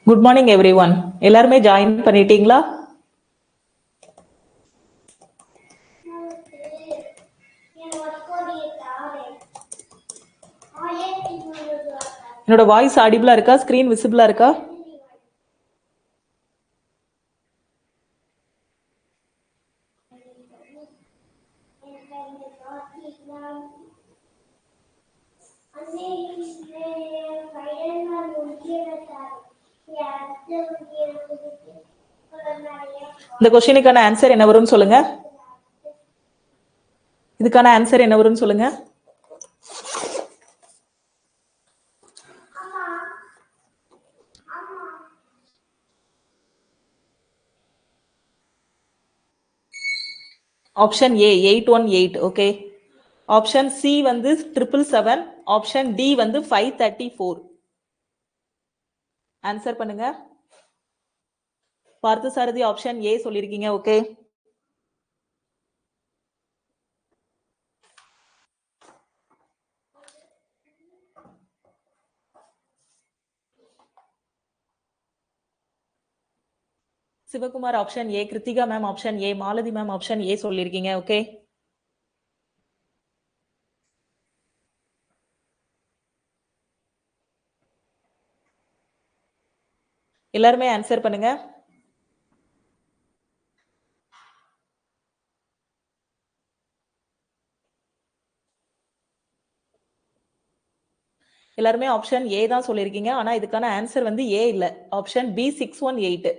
Good morning every one. எல்லாருமே join பண்ணிட்டீங்களா? என்னோட வாய்ஸ் ஆடிபிளா இருக்கா? ஸ்கிரீன் விசிபிளா இருக்கா? இந்த கொஸ்டினுக்கான ஆன்சர் என்ன வரும்னு சொல்லுங்க. இதுக்கான ஆன்சர் என்ன வரும்னு சொல்லுங்க. Option A 818. Okay. Option C வந்து 777. ஆப்ஷன் டி வந்து 534. ஆன்சர் பண்ணுங்க. பார்த்தசாரதி ஆப்ஷன் ஏ சொல்லிருக்கீங்க. Okay. Sivakumar option A, Krithika ma'am option A, Malathi ma'am option A சொல்லிருக்கீங்க. ஓகே. எல்லாருமே ஆன்சர் பண்ணுங்க. எல்லாருமே ஆப்ஷன் ஏ தான் சொல்லியிருக்கீங்க. ஆனா இதுக்கான ஆன்சர் வந்து ஏ இல்ல. Option B 618.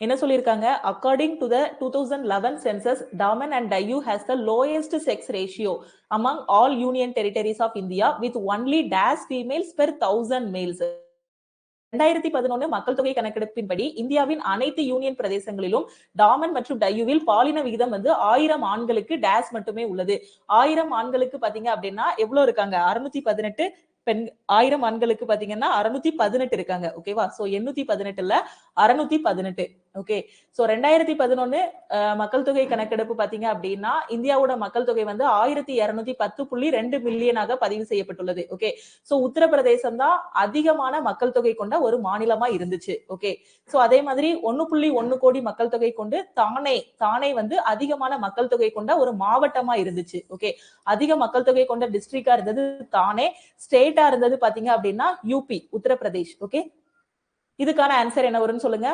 என்ன சொல்லியிருக்காங்க? According to the 2011 census, Daman and Diu has the lowest sex ratio among all union territories of India with only dash females per 1000 males. 2011 மக்கள் தொகை கணக்கெடுப்பின்படி இந்தியாவின் அனைத்து யூனியன் பிரதேசங்களிலும் டாமன் மற்றும் டையூவில் பாலின விகிதம் வந்து 1000 ஆண்களுக்கு டேஸ் மட்டுமே உள்ளது. 1000 ஆண்களுக்கு பாத்தீங்க அப்படின்னா எவ்வளவு இருக்காங்க? 618. பெண் 1000 ஆண்களுக்கு பாத்தீங்கன்னா 618 இருக்காங்க. ஓகேவா? சோ 818 இல்ல, 618. ஓகே. சோ 2011 மக்கள் தொகை கணக்கெடுப்பு பாத்தீங்க அப்படின்னா இந்தியாவோட மக்கள் தொகை வந்து 1210.2 மில்லியனாக பதிவு செய்யப்பட்டுள்ளது. ஓகே. சோ உத்தரப்பிரதேசம் தான் அதிகமான மக்கள் தொகை கொண்ட ஒரு மாநிலமா இருந்துச்சு. ஓகே. சோ அதே மாதிரி 1.1 கோடி மக்கள் தொகை கொண்டு தானே வந்து அதிகமான மக்கள் தொகை கொண்ட ஒரு மாவட்டமா இருந்துச்சு. ஓகே. அதிக மக்கள் தொகை கொண்ட டிஸ்ட்ரிக்டா இருந்தது தானே. ஸ்டேட்டா இருந்தது பாத்தீங்க அப்படின்னா யூபி, உத்தரப்பிரதேஷ். ஓகே. இதுக்கான ஆன்சர் என்ன வரும்னு சொல்லுங்க.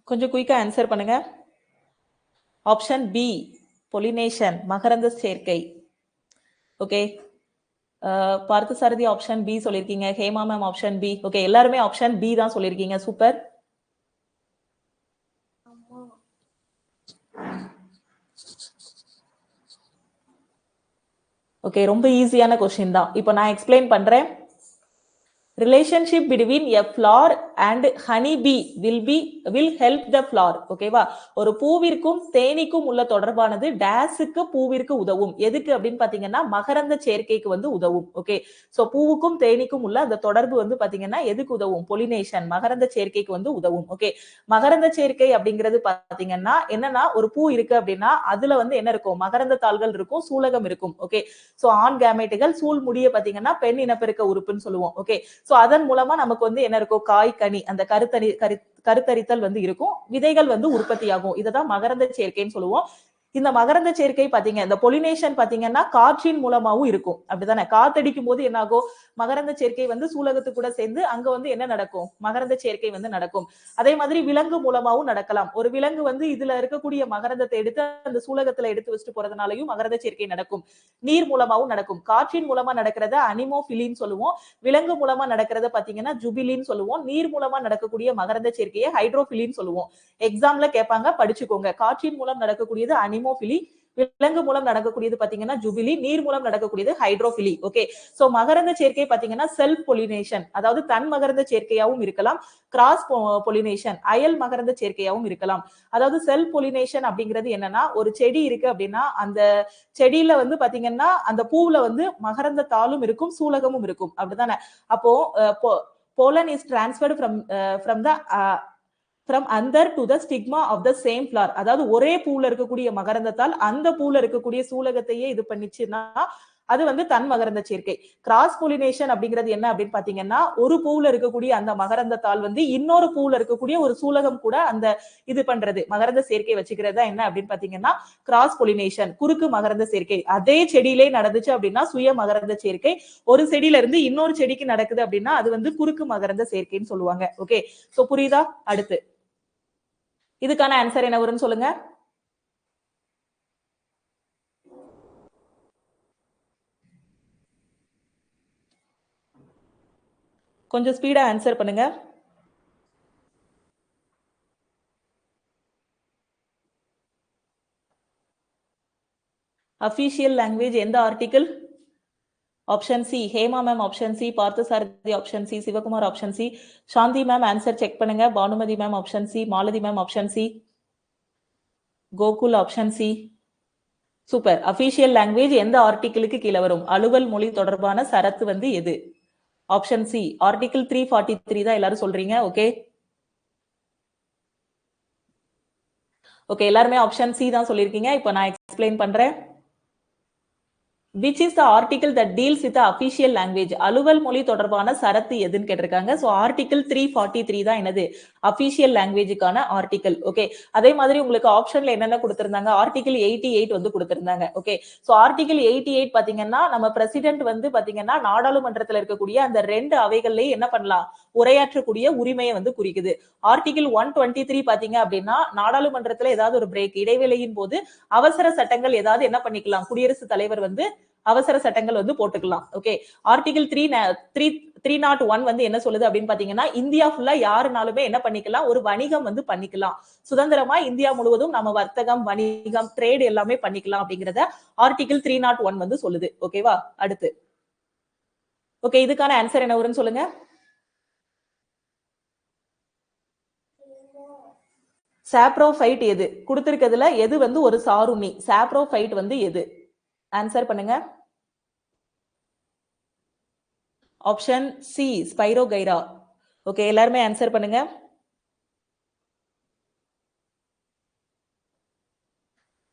கொஞ்சம் குயிக்கா ஆன்சர் பண்ணுங்க. ஆப்ஷன் பி பொலினேஷன், மகரந்த சேர்க்கை. ஓகே. பார்த்தசாரதி ஆப்ஷன் பி சொல்லிருக்கீங்க. Hema ma'am option B. Okay. எல்லாருமே ஆப்ஷன் பி தான் சொல்லிருக்கீங்க. சூப்பர். ஓகே. ரொம்ப ஈஸியான கொஸ்டின் தான். இப்போ நான் எக்ஸ்பிளைன் பண்றேன். relationship between a flower and honey bee will help the flower. ஓகேவா? ஒரு பூவிற்கும் தேனீக்கும் உள்ள தொடர்பானது டேஸுக்கு பூவிற்கு உதவும். எதுக்கு அப்படின்னு பாத்தீங்கன்னா மகரந்த சேர்க்கைக்கு வந்து உதவும். ஓகே. சோ பூவுக்கும் தேனீக்கும் உள்ள அந்த தொடர்பு வந்து பாத்தீங்கன்னா எதுக்கு உதவும்? பொலினேஷன், மகரந்த சேர்க்கைக்கு வந்து உதவும். ஓகே. மகரந்த சேர்க்கை அப்படிங்கிறது பாத்தீங்கன்னா என்னன்னா, ஒரு பூ இருக்கு அப்படின்னா அதுல வந்து என்ன இருக்கும்? மகரந்த தாள்கள் இருக்கும், சூலகம் இருக்கும். ஓகே. சோ ஆண் கேமெட்டுகள், சூழ் முடிய பாத்தீங்கன்னா பெண் இனப்பெருக்க உறுப்புன்னு சொல்லுவோம். ஓகே. சோ அதன் மூலமா நமக்கு வந்து என்ன இருக்கும்? காய், கனி, அந்த கருத்தரித்தல் வந்து இருக்கும். விதைகள் வந்து உற்பத்தி ஆகும். இததான் மகரந்த சேர்க்கைன்னு சொல்லுவோம். இந்த மகரந்த சேர்க்கை பாத்தீங்க, இந்த பொலினேஷன் பாத்தீங்கன்னா காற்றின் மூலமாவும் இருக்கும். அப்படிதானே? காத்தடிக்கும் போது என்ன ஆகும்? மகரந்த சேர்க்கை வந்து சூலகத்து கூட சேர்ந்து அங்க வந்து என்ன நடக்கும்? மகரந்த சேர்க்கை வந்து நடக்கும். அதே மாதிரி விலங்கு மூலமாவும் நடக்கலாம். ஒரு விலங்கு வந்து இதுல இருக்கக்கூடிய மகரந்தத்தை எடுத்து அந்த சூலகத்துல எடுத்து வச்சுட்டு போறதுனாலயும் மகரந்த சேர்க்கை நடக்கும். நீர் மூலமாவும் நடக்கும். காற்றின் மூலமா நடக்கிறத அனிமோபிலின்னு சொல்லுவோம். விலங்கு மூலமா நடக்கிறத பாத்தீங்கன்னா ஜுபிலின்னு சொல்லுவோம். நீர் மூலமா நடக்கக்கூடிய மகரந்த சேர்க்கையை ஹைட்ரோபிலின்னு சொல்லுவோம். எக்ஸாம்ல கேட்பாங்க, படிச்சுக்கோங்க. காற்றின் மூலம் நடக்கக்கூடியது அனிமோபிலி, விலங்கு மூலம் நடக்கக்கூடியது பாத்தீங்கன்னா ஜுபிலி, நீர் மூலம் நடக்கக்கூடியது ஹைட்ரோபிலி. ஓகே. சோ மகரந்த சேர்க்கை பாத்தீங்கன்னா செல்ஃப் பொலினேஷன், அதாவது தன் மகரந்த சேர்க்கையாவும் இருக்கலாம். கிராஸ் பொலினேஷன், அயல் மகரந்த சேர்க்கையாவும் இருக்கலாம். அதாவது செல்ஃப் பொலினேஷன் அப்படிங்கிறது என்னன்னா, ஒரு செடி இருக்கு அப்படின்னா அந்த செடியில வந்து பாத்தீங்கன்னா அந்த பூவுல வந்து மகரந்த தாளும் இருக்கும், சூலகமும் இருக்கும். அப்படிதானே? அப்போ pollen is transferred from the from under to the stigma of the same flower. அதாவது ஒரே பூல இருக்கக்கூடிய மகரந்தத்தால் அந்த பூல இருக்கக்கூடிய சூலகத்தையே இது பண்ணிச்சுன்னா அது வந்து தன் மகரந்த சேர்க்கை. கிராஸ் போலினேஷன் அப்படிங்கிறது என்ன அப்படின்னு பாத்தீங்கன்னா, ஒரு பூல இருக்கக்கூடிய அந்த மகரந்தத்தால் வந்து இன்னொரு பூல இருக்கக்கூடிய ஒரு சூலகம் கூட அந்த இது பண்றது மகரந்த சேர்க்கை வச்சுக்கிறதா என்ன அப்படின்னு பாத்தீங்கன்னா கிராஸ் போலினேஷன், குறுக்கு மகரந்த சேர்க்கை. அதே செடியிலே நடந்துச்சு அப்படின்னா சுய மகரந்த சேர்க்கை. ஒரு செடியில இருந்து இன்னொரு செடிக்கு நடக்குது அப்படின்னா அது வந்து குறுக்கு மகரந்த சேர்க்கைன்னு சொல்லுவாங்க. ஓகே, சோ புரியுதா? அடுத்து இதுக்கான ஆன்சர் என்ன வரும்னு சொல்லுங்க. கொஞ்சம் ஸ்பீடா ஆன்சர் பண்ணுங்க. அபிஷியல் லாங்குவேஜ் எந்த article? Option C Hema ma'am, option C Parthasarathy, option C Sivakumar, option C Shanti ma'am. Answer check பண்ணுங்க. Bhanumathi ma'am option C, Malathi ma'am option C, Gokul option C. Super. Official language எந்த ஆர்டிகிளுக்கு கீழே வரும்? அலுவல் மொழி தொடர்பான சரத்து வந்து எது? ஆப்ஷன் சி ஆர்டிகிள் 343 தான் எல்லாரும் சொல்றீங்க. ஓகே ஓகே, எல்லாருமே ஆப்ஷன் சி தான் சொல்லிருக்கீங்க. இப்போ நான் எக்ஸ்பிளைன் பண்றேன். Which is the article that deals with the official language? அலுவல் மொழி தொடர்பான சரத்து எதுன்னு கேட்டிருக்காங்க. சோ ஆர்டிகிள் 343 தான் என்னது? Official லாங்குவேஜுக்கான article. ஓகே, அதே மாதிரி உங்களுக்கு ஆப்ஷன்ல என்னென்ன கொடுத்திருந்தாங்க? ஆர்டிகிள் 88 வந்து கொடுத்திருந்தாங்க. ஓகே, சோ ஆர்டிகிள் 88 பாத்தீங்கன்னா நம்ம பிரசிடென்ட் வந்து பாத்தீங்கன்னா நாடாளுமன்றத்துல இருக்கக்கூடிய அந்த 2 அவைகள்லயே என்ன பண்ணலாம்? உரையாற்றக்கூடிய உரிமையை வந்து குறிக்குது. ஆர்டிகிள் 123 பாத்தீங்க அப்படின்னா நாடாளுமன்றத்துல ஏதாவது ஒரு பிரேக் இடைவேளையின் போது அவசர சட்டங்கள் ஏதாவது என்ன பண்ணிக்கலாம்? குடியரசுத் தலைவர் வந்து அவசர சட்டங்கள் வந்து போட்டுக்கலாம். ஓகே, ஆர்டிகிள் 301 வந்து என்ன சொல்லுது அப்படின்னு பாத்தீங்கன்னா இந்தியா ஃபுல்லா யாருனாலுமே என்ன பண்ணிக்கலாம்? ஒரு வணிகம் வந்து பண்ணிக்கலாம். சுதந்திரமா இந்தியா முழுவதும் நம்ம வர்த்தகம், வணிகம், ட்ரேட் எல்லாமே பண்ணிக்கலாம் அப்படிங்கறத ஆர்டிகிள் 301 வந்து சொல்லுது. ஓகேவா? அடுத்து ஓகே, இதுக்கான ஆன்சர் என்ன வரும்னு சொல்லுங்க. சாப்ரோஃபைட் எது? கொடுத்திருக்கிறதுல எது வந்து ஒரு சாருண்ணி? சாப்ரோஃபைட் வந்து எது? ஆன்சர் பண்ணுங்க. Option C spirogyra. ஓகே, எல்லாருமே ஆன்சர் பண்ணுங்க.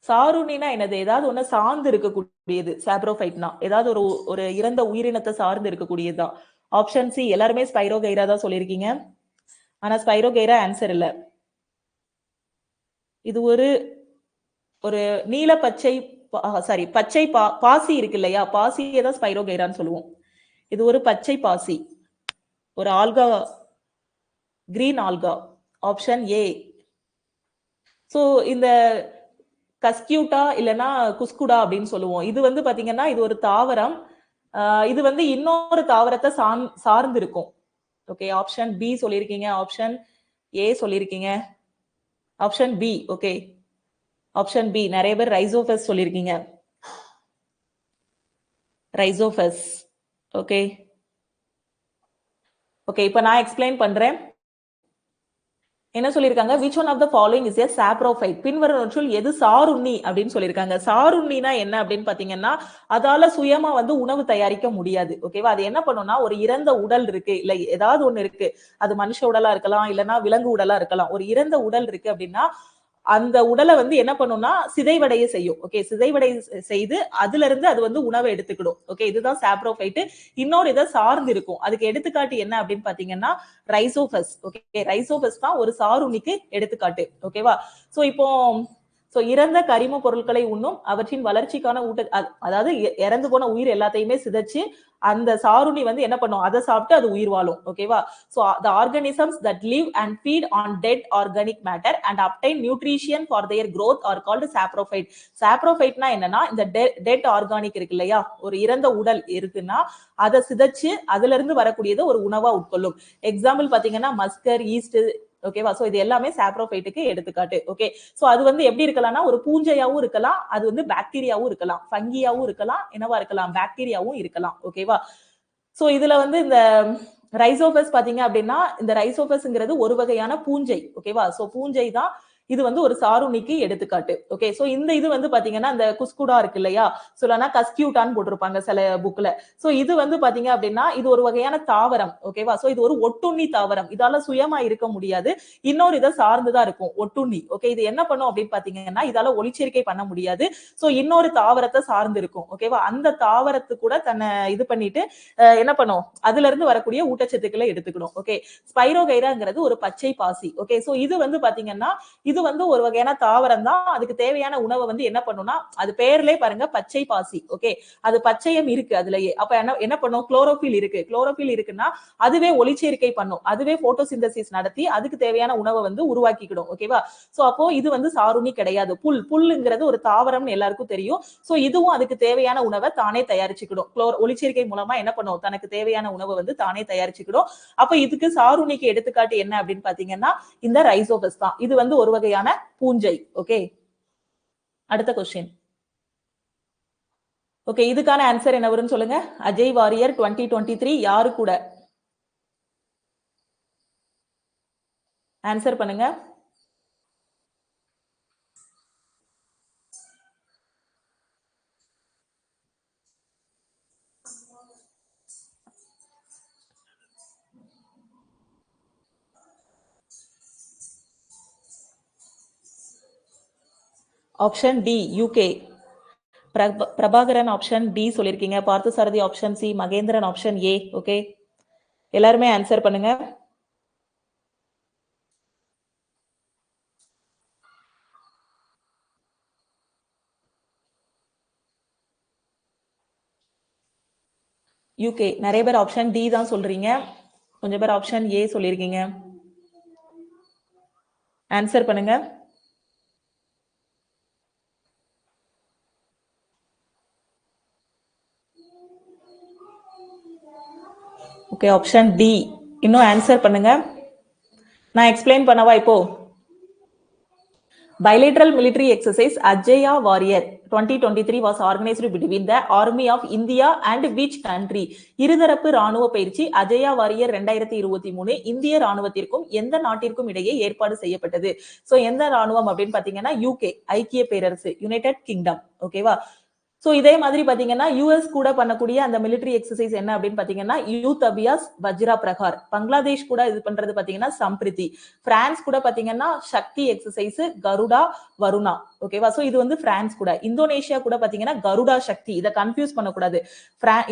சாருண்ணினா என்னது? ஏதாவது ஒண்ணு சார்ந்து இருக்கக்கூடியது. சாப்ரோஃபைட்னா ஏதாவது ஒரு இறந்த உயிரினத்தை சார்ந்து இருக்கக்கூடியதுதான். ஆப்ஷன் சி எல்லாருமே ஸ்பைரோகைரா தான் சொல்லியிருக்கீங்க. ஆனா ஸ்பைரோகைரா ஆன்சர் இல்ல. இது ஒரு நீல பச்சை சாரி பச்சை பாசி இருக்கு இல்லையா? பாசியை தான் ஸ்பைரோகைரான்னு சொல்லுவோம். இது ஒரு பச்சை பாசி, ஒரு alga, green alga. Option A. So இந்த கஸ்கியூட்டா இல்லனா குஸ்குடா அப்படின்னு சொல்லுவோம். இது வந்து பாத்தீங்கன்னா இது ஒரு தாவரம். இது வந்து இன்னொரு தாவரத்தை சார்ந்து இருக்கும். ஓகே, ஆப்ஷன் பி சொல்லியிருக்கீங்க, ஆப்ஷன் ஏ சொல்லியிருக்கீங்க, option B. Okay, option B. நிறைய பேர் ரைசோபஸ் சொல்லியிருக்கீங்க. ரைசோபஸ். ஓகே ஓகே, இப்போ நான் எக்ஸ்பிளைன் பண்றேன். என்ன சொல்லியிருக்காங்க? which one of the following is a saprophyte? பின்வருவற்றுள் எது சாருண்ணி அப்படின்னு சொல்லியிருக்காங்க. சாருண்ணினா என்ன அப்படின்னு பாத்தீங்கன்னா அதால சுயமா வந்து உணவு தயாரிக்க முடியாது. ஓகேவா? அது என்ன பண்ணும்னா ஒரு இறந்த உடல் இருக்கு இல்ல ஏதாவது ஒண்ணு இருக்கு, அது மனுஷ உடலா இருக்கலாம் இல்லைன்னா விலங்கு உடலா இருக்கலாம். ஒரு இறந்த உடல் இருக்கு அப்படின்னா அந்த உடலை வந்து என்ன பண்ணும்னா சிதைவடைய செய்யும். ஓகே, சிதைவடைய செய்து அதுல இருந்து அது வந்து உணவை எடுத்துக்கிடும். ஓகே, இதுதான் சாப்ரோஃபைட். இன்னொரு இதை சார்ந்து இருக்கும். அதுக்கு எடுத்துக்காட்டு என்ன அப்படின்னு பாத்தீங்கன்னா ரைசோபஸ். ஓகே, ரைசோபஸ் தான் ஒரு சாருண்ணிக்கு எடுத்துக்காட்டு. ஓகேவா? சோ இப்போ இறந்த கரிம பொருட்களை உண்ணும் அவற்றின் வளர்ச்சிக்கான அதாவது இறந்து போன உயிர் எல்லாத்தையுமே சிதைச்சு அந்த சாருணி வந்து என்ன பண்ணும்? அதை சாப்பிட்டு அது உயிர் வாழும். ஓகேவா? So the organisms that live and feed on dead organic matter and obtain nutrition for their growth are called saprophyte. saprophyteனா என்னன்னா இந்த dead organic இருக்கு இல்லையா? ஒரு இறந்த உடல் இருக்குன்னா அதை சிதைச்சு அதுல இருந்து வரக்கூடியது ஒரு உணவா உட்கொள்ளும். எக்ஸாம்பிள் பாத்தீங்கன்னா மஸ்கர், ஈஸ்ட். ஓகேவா? சோ இது எல்லாமே சாப்ரோஃபைட்டுக்கு எடுத்துக்காட்டு. ஓகே, சோ அது வந்து எப்படி இருக்கலாம்னா ஒரு பூஞ்சையாவும் இருக்கலாம், அது வந்து பாக்டீரியாவும் இருக்கலாம், ஃபங்கியாவும் இருக்கலாம், என்னவா இருக்கலாம்? பாக்டீரியாவும் இருக்கலாம். ஓகேவா? சோ இதுல வந்து இந்த ரைசோபஸ் பாத்தீங்க அப்படின்னா இந்த ரைசோபஸ்ங்கிறது ஒரு வகையான பூஞ்சை. ஓகேவா? சோ பூஞ்சை தான் இது வந்து ஒரு சாருணிக்கு எடுத்துக்காட்டு. ஓகே, சோ இந்த இது வந்து பாத்தீங்கன்னா அந்த குஸ்குடா இருக்கு இல்லையா, சொல்லனா கஸ்கியூட்டான்னு போட்டிருப்பாங்க சில புக்ல. சோ இது வந்து பாத்தீங்க அப்படின்னா இது ஒரு வகையான தாவரம். ஓகேவா, சோ இது ஒரு ஒட்டுண்ணி தாவரம். இதால சுயமா இருக்க முடியாது, இன்னொரு இதை சார்ந்துதான் இருக்கும் ஒட்டுண்ணி. ஓகே, இது என்ன பண்ணும் அப்படின்னு பாத்தீங்கன்னா இதால ஒளிச்சேர்க்கை பண்ண முடியாது. சோ இன்னொரு தாவரத்தை சார்ந்து இருக்கும். ஓகேவா, அந்த தாவரத்து கூட தன்னை இது பண்ணிட்டு என்ன பண்ணும், அதுல இருந்து வரக்கூடிய ஊட்டச்சத்துக்களை எடுத்துக்கணும். ஓகே, ஸ்பைரோகைராங்கிறது ஒரு பச்சை பாசி. ஓகே, சோ இது வந்து பாத்தீங்கன்னா இது வந்து ஒரு வகையான தாவரம் தான். அதுக்கு தேவையான உணவை வந்து என்ன பண்ணும்னா, அது பேர்லயே பாருங்க பச்சை பாசி. ஓகே, அது பச்சையம் இருக்கு அதுலயே. அப்ப என்ன பண்ணும், குளோரோபில் இருக்கு. குளோரோபில் இருக்குன்னா அதுவே ஒளிச்சேர்க்கை பண்ணும், அதுவே போட்டோசிந்தசிஸ் நடத்தி அதுக்கு தேவையான உணவை வந்து உருவாக்கிக்கிடும். ஓகேவா, சோ அப்போ இது வந்து சாருணி கிடையாது. புல்லுங்கிறது ஒரு தாவரம்னு எல்லாருக்கும் தெரியும். சோ இதுவும் அதுக்கு தேவையான உணவை தானே தயாரிச்சுக்கிடும். ஒளிச்சேர்க்கை மூலமா என்ன பண்ணும், தனக்கு தேவையான உணவை வந்து தானே தயாரிச்சுக்கிடும். அப்ப இதுக்கு சாருணிக்கு எடுத்துக்காட்டு என்ன அப்படின்னு பாத்தீங்கன்னா இந்த ரைசோபஸ் தான். இது வந்து ஒரு வகையான பூஞ்சை. ஓகே, அடுத்த கொஸ்டின். ஓகே, இதுக்கான ஆன்சர் என்ன வரும்னு சொல்லுங்க. அஜய் வாரியர் 2023 யாரு கூட? ஆன்சர் பண்ணுங்க. Option D UK. Prabhakaran option D சொல்லிருக்கீங்க. Parthasarathy option C, Mahendran option A. Okay, எல்லாருமே ஆன்சர் பண்ணுங்க. யூகே. நிறைய பேர் ஆப்ஷன் டி தான் சொல்றீங்க, கொஞ்சம் பேர் ஆப்ஷன் ஏ சொல்லிருக்கீங்க. ஆன்சர் பண்ணுங்க. Okay, option D. இன்னும் ஆன்சர் பண்ணுங்க. நான் எக்ஸ்பிளைன் பண்ணவா இப்போ? Bilateral military exercise Ajaya Warrior 2023 was organized between the Army of India and which country? இருதரப்பு ராணுவ பயிற்சி அஜயா வாரியர் 2023 இந்திய ராணுவத்திற்கும் எந்த நாட்டிற்கும் இடையே ஏற்பாடு செய்யப்பட்டது? சோ எந்த ராணுவம் அப்படின்னு பாத்தீங்கன்னா யூகே, ஐக்கிய பேரரசு, யுனைடெட் கிங்டம். ஓகேவா, சோ இதே மாதிரி பாத்தீங்கன்னா யூஎஸ் கூட பண்ணக்கூடிய அந்த மிலிட்டரி எக்ஸசைஸ் என்ன அப்படின்னு பாத்தீங்கன்னா யூத் அபியாஸ் வஜ்ரா பிரகார். பங்களாதேஷ் கூட இது பண்றது பாத்தீங்கன்னா சம்பிரிதி. பிரான்ஸ் கூட பாத்தீங்கன்னா சக்தி எக்ஸசைஸ் கருடா வருணா. ஓகேவா, சோ இது வந்து பிரான்ஸ் கூட. இந்தோனேஷியா கூட பாத்தீங்கன்னா கருடா சக்தி. இதை கன்ஃபியூஸ் பண்ணக்கூடாது.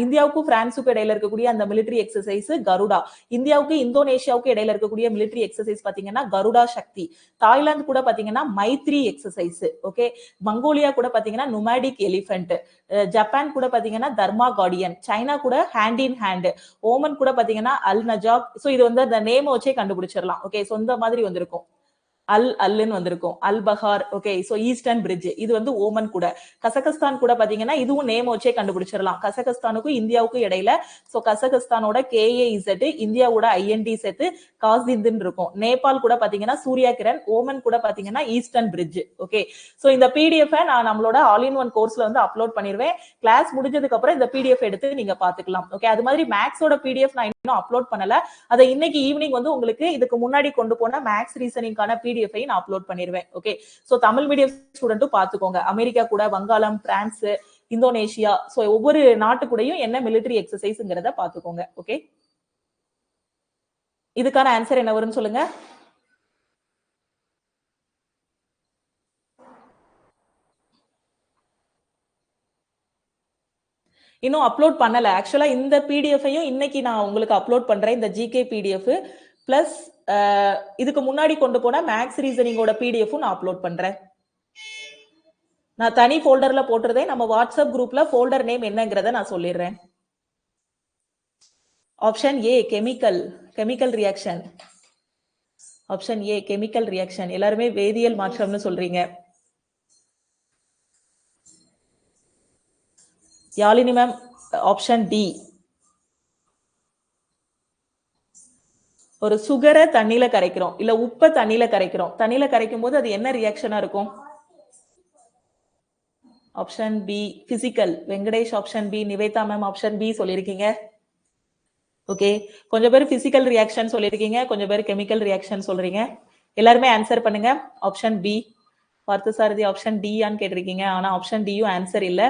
இந்தியாவுக்கும் பிரான்ஸுக்கும் இடையில இருக்கக்கூடிய அந்த மிலிட்டரி எக்ஸசைஸ் கருடா. இந்தியாவுக்கு இந்தோனேஷியாவுக்கு இடையில இருக்கக்கூடிய மிலிட்டரி எக்ஸசைஸ் பாத்தீங்கன்னா கருடா சக்தி. தாய்லாந்து கூட பாத்தீங்கன்னா மைத்ரி எக்ஸசைஸ். ஓகே, மங்கோலியா கூட பாத்தீங்கன்னா நுமாடிக் எலிபென்ட். ஜப்பான் கூட பாத்தீங்கன்னா தர்மா கார்டியன். சைனா கூட ஹேண்ட் இன் ஹேண்ட். ஓமன் கூட பாத்தீங்கன்னா அல் நஜாப். சோ இது வந்து அந்த நேம் வச்சே கண்டுபிடிச்சிடலாம். ஓகே, சோ இந்த மாதிரி வந்திருக்கும். அல்லுன்னு வந்திருக்கும். Al Bahar. Okay, so eastern bridge இது வந்து ஓமன் கூட. கசகஸ்தான் கூட பாத்தீங்கன்னா இதுவும் நேம் வச்சே கண்டுபிடிச்சிடலாம். கசகஸ்தானுக்கும் இந்தியாவுக்கும் இடையில. சோ கசகஸ்தானோட KAZ, இந்தியாவோட IND சேர்த்து காசிந்துன்னு இருக்கும். நேபாள் கூட பாத்தீங்கன்னா சூர்யா கிரண். ஓமன் கூட பாத்தீங்கன்னா ஈஸ்டர்ன் பிரிட்ஜ். ஓகே, சோ இந்த PDF நான் நம்மளோட ஆல் இன் ஒன் கோர்ஸ்ல வந்து அப்லோட் பண்ணிருவேன். கிளாஸ் முடிஞ்சதுக்கு அப்புறம் இந்த PDF எடுத்து நீங்க பாத்துக்கலாம். ஓகே, அது மாதிரி மேக்ஸோட PDF நான் இன்னும் அப்லோட் பண்ணல. அதை இன்னைக்கு ஈவினிங் வந்து உங்களுக்கு இதுக்கு முன்னாடி கொண்டு போன மேக்ஸ் ரீசனிங்கான PDF நான் அப்லோட் பண்ணிருவேன். ஓகே, சோ தமிழ் மீடியம் ஸ்டூடெண்ட்டும் பாத்துக்கோங்க. அமெரிக்கா கூட, வங்காளம், பிரான்ஸ், இந்தோனேஷியா, சோ ஒவ்வொரு நாட்டு கூடயும் என்ன மிலிட்டரி எக்ஸசைஸ்ங்கிறத பாத்துக்கோங்க. ஓகே, இதுக்கான ஆன்சர் என்ன வரும்னு சொல்லுங்க. இன்னும் அப்லோட் பண்ணல. ஆக்சுவலா இந்த PDF-ஐயும் இன்னைக்கு நான் உங்களுக்கு அப்லோட் பண்றேன். இந்த GK PDF பிளஸ் இதுக்கு முன்னாடி கொண்டு போன மேக்ஸ் ரீசனிங்கோட PDF-ம் நான் அப்லோட் பண்றேன். நான் தனி ஃபோல்டர்ல போட்டுறதே. நம்ம வாட்ஸ்அப் குரூப்ல ஃபோல்டர் நேம் என்னங்கிறத நான் சொல்லிடுறேன். Option A chemical reaction. Option A chemical reaction. எல்லாருமே வேதியியல் மாற்றம்னு சொல்றீங்க. Yazhini ma'am option D. ஒரு சுகரை தண்ணியில கரைக்கிறோம், இல்ல உப்பை தண்ணியில கரைக்கிறோம். தண்ணியில கரைக்கும் போது அது என்ன ரியாக்ஷனா இருக்கும்? Option B physical. Venkatesh option B. Nivetha ma'am option B சொல்லியிருக்கீங்க. ஓகே, கொஞ்சம் பேர் பிசிக்கல் ரியாக்ஷன் சொல்லியிருக்கீங்க, கொஞ்சம் பேர் கெமிக்கல் ரியாக்ஷன் சொல்றீங்க. எல்லாருமே ஆன்சர் பண்ணுங்க. Option B. பார்த்த சாரதி ஆப்ஷன் டி ஆன்னு கேட்டிருக்கீங்க. ஆனா ஆப்ஷன் டியும் ஆன்சர் இல்ல.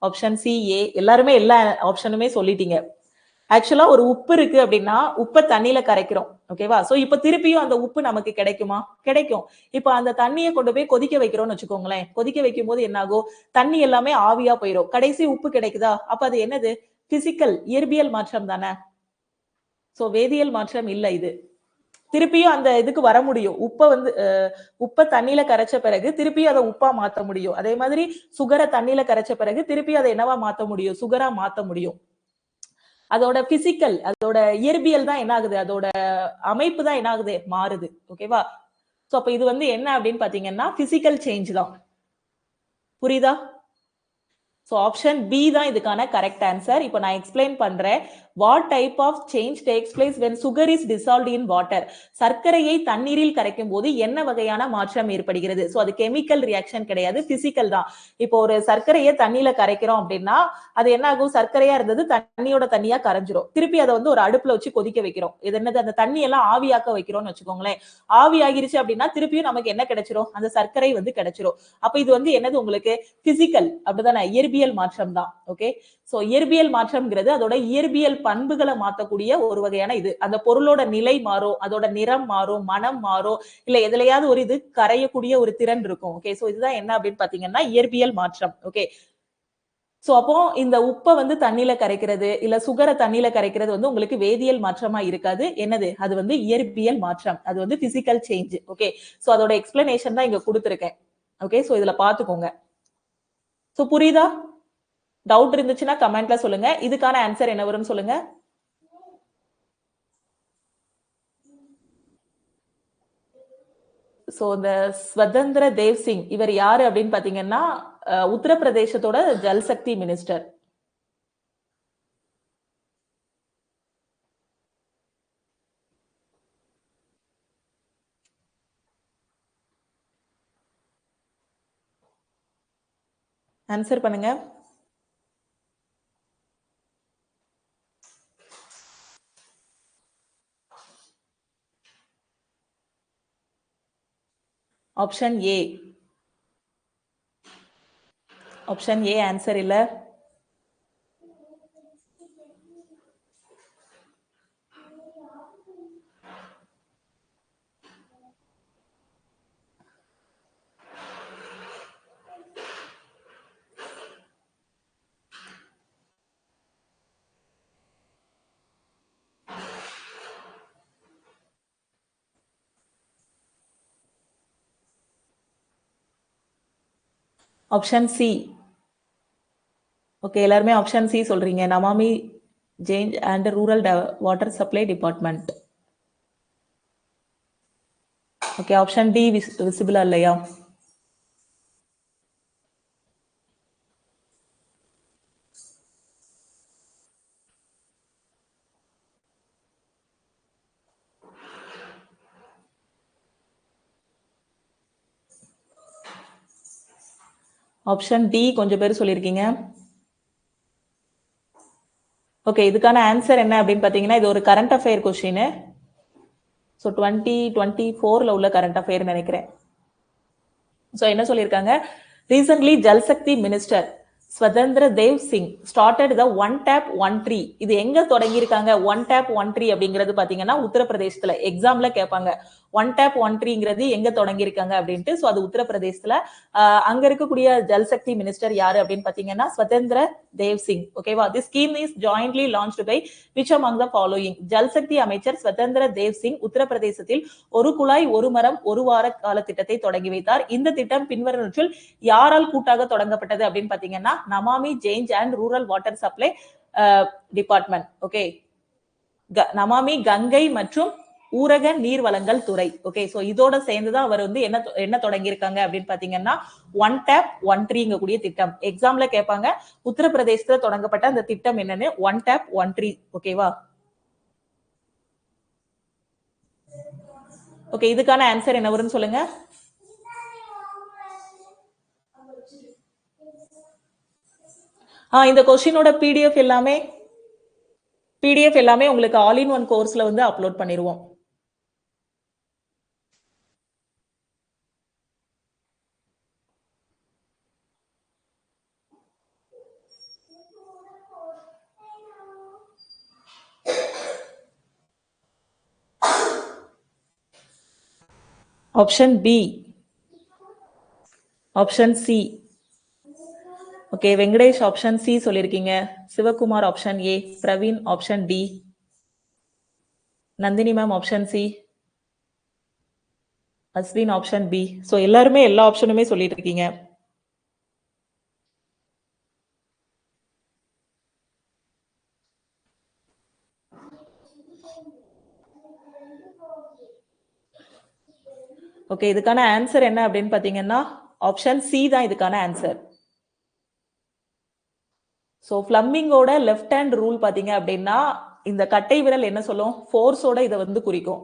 Option C A. எல்லாருமே எல்லா ஆப்ஷனுமே சொல்லிட்டீங்க. ஆக்சுவலா ஒரு உப்பு இருக்கு அப்படின்னா உப்பை தண்ணியில கரைக்கிறோம். ஓகேவா? சோ இப்ப திருப்பியும் அந்த உப்பு நமக்கு கிடைக்குமா? கிடைக்கும். இப்ப அந்த தண்ணியை கொண்டு போய் கொதிக்க வைக்கிறோம்னு வச்சுக்கோங்களேன். கொதிக்க வைக்கும் போது என்ன ஆகும்? தண்ணி எல்லாமே ஆவியா போயிடும். கடைசி உப்பு கிடைக்குதா? அப்ப அது என்னது? பிசிக்கல், இயற்பியல் மாற்றம் தானே. சோ வேதியியல் மாற்றம் இல்ல இது. திருப்பியும் அந்த இதுக்கு வர முடியும். உப்பை தண்ணியில கரைச்ச பிறகு திருப்பியும் அதை உப்பா மாத்த முடியும். அதே மாதிரி சுகரை தண்ணியில கரைச்ச பிறகு திருப்பி அதை என்னவா மாத்த முடியும்? சுகரா மாத்த முடியும். அதோட பிசிக்கல், அதோட இயற்பியல் தான் என்ன ஆகுது? அதோட அமைப்பு தான் என்ன ஆகுது? மாறுது. ஓகேவா? சோ அப்ப இது என்ன அப்படின்னு பாத்தீங்கன்னா பிசிக்கல் சேஞ்ச் தான். புரியுதா? So option B தான் இதுக்கான correct answer. இப்போ நான் explain பண்றேன். What type of change takes place when sugar is dissolved in water? சர்க்கரையை தண்ணீரில் கரைக்கும் போது என்ன வகையான மாற்றம் ஏற்படுகிறது? So அது chemical reaction கிடையாது, physical தான். இப்போ ஒரு சர்க்கரையை தண்ணியில கரைக்கிறோம் அப்படின்னா அது என்ன ஆகும்? சர்க்கரையா இருந்தது தண்ணியோட தண்ணியா கரைஞ்சிரும். திருப்பி அதை ஒரு அடுப்புல வச்சு கொதிக்க வைக்கிறோம். இது என்னது? அந்த தண்ணி எல்லாம் ஆவியாக்க வைக்கிறோம்னு வச்சுக்கோங்களேன். ஆவி ஆகிருச்சு அப்படின்னா திருப்பியும் நமக்கு என்ன கிடைச்சிரும்? அந்த சர்க்கரை கிடைச்சிரும். அப்ப இது என்னது? உங்களுக்கு பிசிக்கல், அப்படிதானே? இயற்பியல் மாற்றம் தான். ஓகே. சோ இயற்பியல் மாற்றம்ங்கிறது அதோட இயற்பியல் பண்புகளை மாத்தக்கூடிய ஒரு வகையான இது. அந்த பொருளோட நிலை மாறும், அதோட நிறம் மாறும், மனம் மாறும், இல்ல எதுலையாவது ஒரு இது கரையக்கூடிய ஒரு திறன் இருக்கும். ஓகே. சோ இதுதான் என்ன அப்படின்னு பாத்தீங்கன்னா இயற்பியல் மாற்றம். ஓகே. சோ அப்போ இந்த உப்பை தண்ணியில கரைக்கிறது இல்ல சுகரை தண்ணியில கரைக்கிறது உங்களுக்கு வேதியியல் மாற்றமா இருக்காது. என்னது? அது இயற்பியல் மாற்றம். அது பிசிக்கல் சேஞ்ச். ஓகே. சோ அதோட எக்ஸ்பிளனேஷன் தான் இங்க கொடுத்திருக்கேன். ஓகே. சோ இதுல பாத்துக்கோங்க. சோ புரியுதா? டவுட் இருந்துச்சுன்னா கமெண்ட்ல சொல்லுங்க. இதுக்கான ஆன்சர் என்ன வரும்னு சொல்லுங்க. சோ இந்த ஸ்வதந்திர தேவ் சிங் இவர் யாரு அப்படின்னு பாத்தீங்கன்னா உத்தரப்பிரதேசத்தோட ஜல்சக்தி மினிஸ்டர். ஆன்சர் பண்ணுங்க. Option A. Option A answer இல்ல. Option C. ஓகே. எல்லாருமே ஆப்ஷன் சி சொல்றீங்க. Namami Gange and rural water supply department. Okay. Option D விசிபிளா இல்லையா? ஆப்ஷன் டி கொஞ்சம் பேர் சொல்லியிருக்கீங்க. ஓகே. இதுக்கான ஆன்சர் என்ன அப்படின்னு பாத்தீங்கன்னா இது ஒரு கரண்ட் அஃபேர் கொஸ்டின். ஸோ 2024 உள்ள கரண்ட் அஃபேர் நினைக்கிறேன். ஸோ என்ன சொல்லியிருக்காங்க? Recently Jal Shakti minister Swatantra Dev Singh started the one tap one tree. இது எங்க தொடங்கியிருக்காங்க? ஒன் டேப் ஒன் ட்ரீ அப்படிங்கிறது பாத்தீங்கன்னா உத்தரப்பிரதேசத்துல எக்ஸாம்ல கேட்பாங்க. ஒன் டேப் ஒன் ட்ரீங்கிறது எங்க தொடங்கியிருக்காங்க அப்படின்ட்டு. ஸோ அது உத்தரப்பிரதேசத்துல. அங்க இருக்கக்கூடிய ஜல்சக்தி மினிஸ்டர் யாரு அப்படின்னு பாத்தீங்கன்னா ஸ்வதந்திர தேவ் சிங். ஓகேவா? The scheme is jointly launched by which among the following? Jal Shakti அமைச்சர் ஸ்வதந்திர தேவ் சிங் உத்தரப்பிரதேசத்தில் ஒரு குழாய் ஒரு மரம் ஒரு வார கால திட்டத்தை தொடங்கி வைத்தார். இந்த திட்டம் பின்வருவனவற்றில் யாரால் கூட்டாக தொடங்கப்பட்டது அப்படின்னு பாத்தீங்கன்னா Namami Gange and rural water supply department. Okay. Namami Gangai மற்றும் ஊரக நீர் வழங்கல் துறை. ஓகே. சோ இதோட சேர்ந்துதான் அவர் என்ன தொடங்கியிருக்காங்க அப்படின்னு பாத்தீங்கன்னா ஒன் டேப் ஒன் ட்ரீங்க கூடிய திட்டம். எக்ஸாம்ல கேட்பாங்க. உத்தரப்பிரதேசத்துல தொடங்கப்பட்ட அந்த திட்டம் என்னன்னு? One tap one tree. ஓகேவா? ஓகே. இதுக்கான ஆன்சர் என்ன வரும்னு சொல்லுங்க. இந்த கொஸ்டினோட பிடிஎஃப் எல்லாமே உங்களுக்கு ஆல் இன் ஒன் கோர்ஸ்ல அப்லோட் பண்ணிடுவோம். Option B, option C. Okay, Venkatesh option C சொல்லியிருக்கீங்க, Sivakumar option A, Praveen option D, Nandini ma'am option C, Ashwin option B. So எல்லாருமே எல்லா ஆப்ஷனுமே சொல்லிட்டு இருக்கீங்க. ஓகே, இதுக்கான ஆன்சர் என்ன அப்படின்னு பாத்தீங்கன்னா ஆப்ஷன் சி தான் இதுக்கான ஆன்சர். ஸோ ஃபிளம்பிங்கோட லெஃப்ட் ஹேண்ட் ரூல் பாத்தீங்க அப்படின்னா இந்த கட்டை விரல் என்ன சொல்லும், ஃபோர்ஸோட இதை வந்து குறிக்கும்.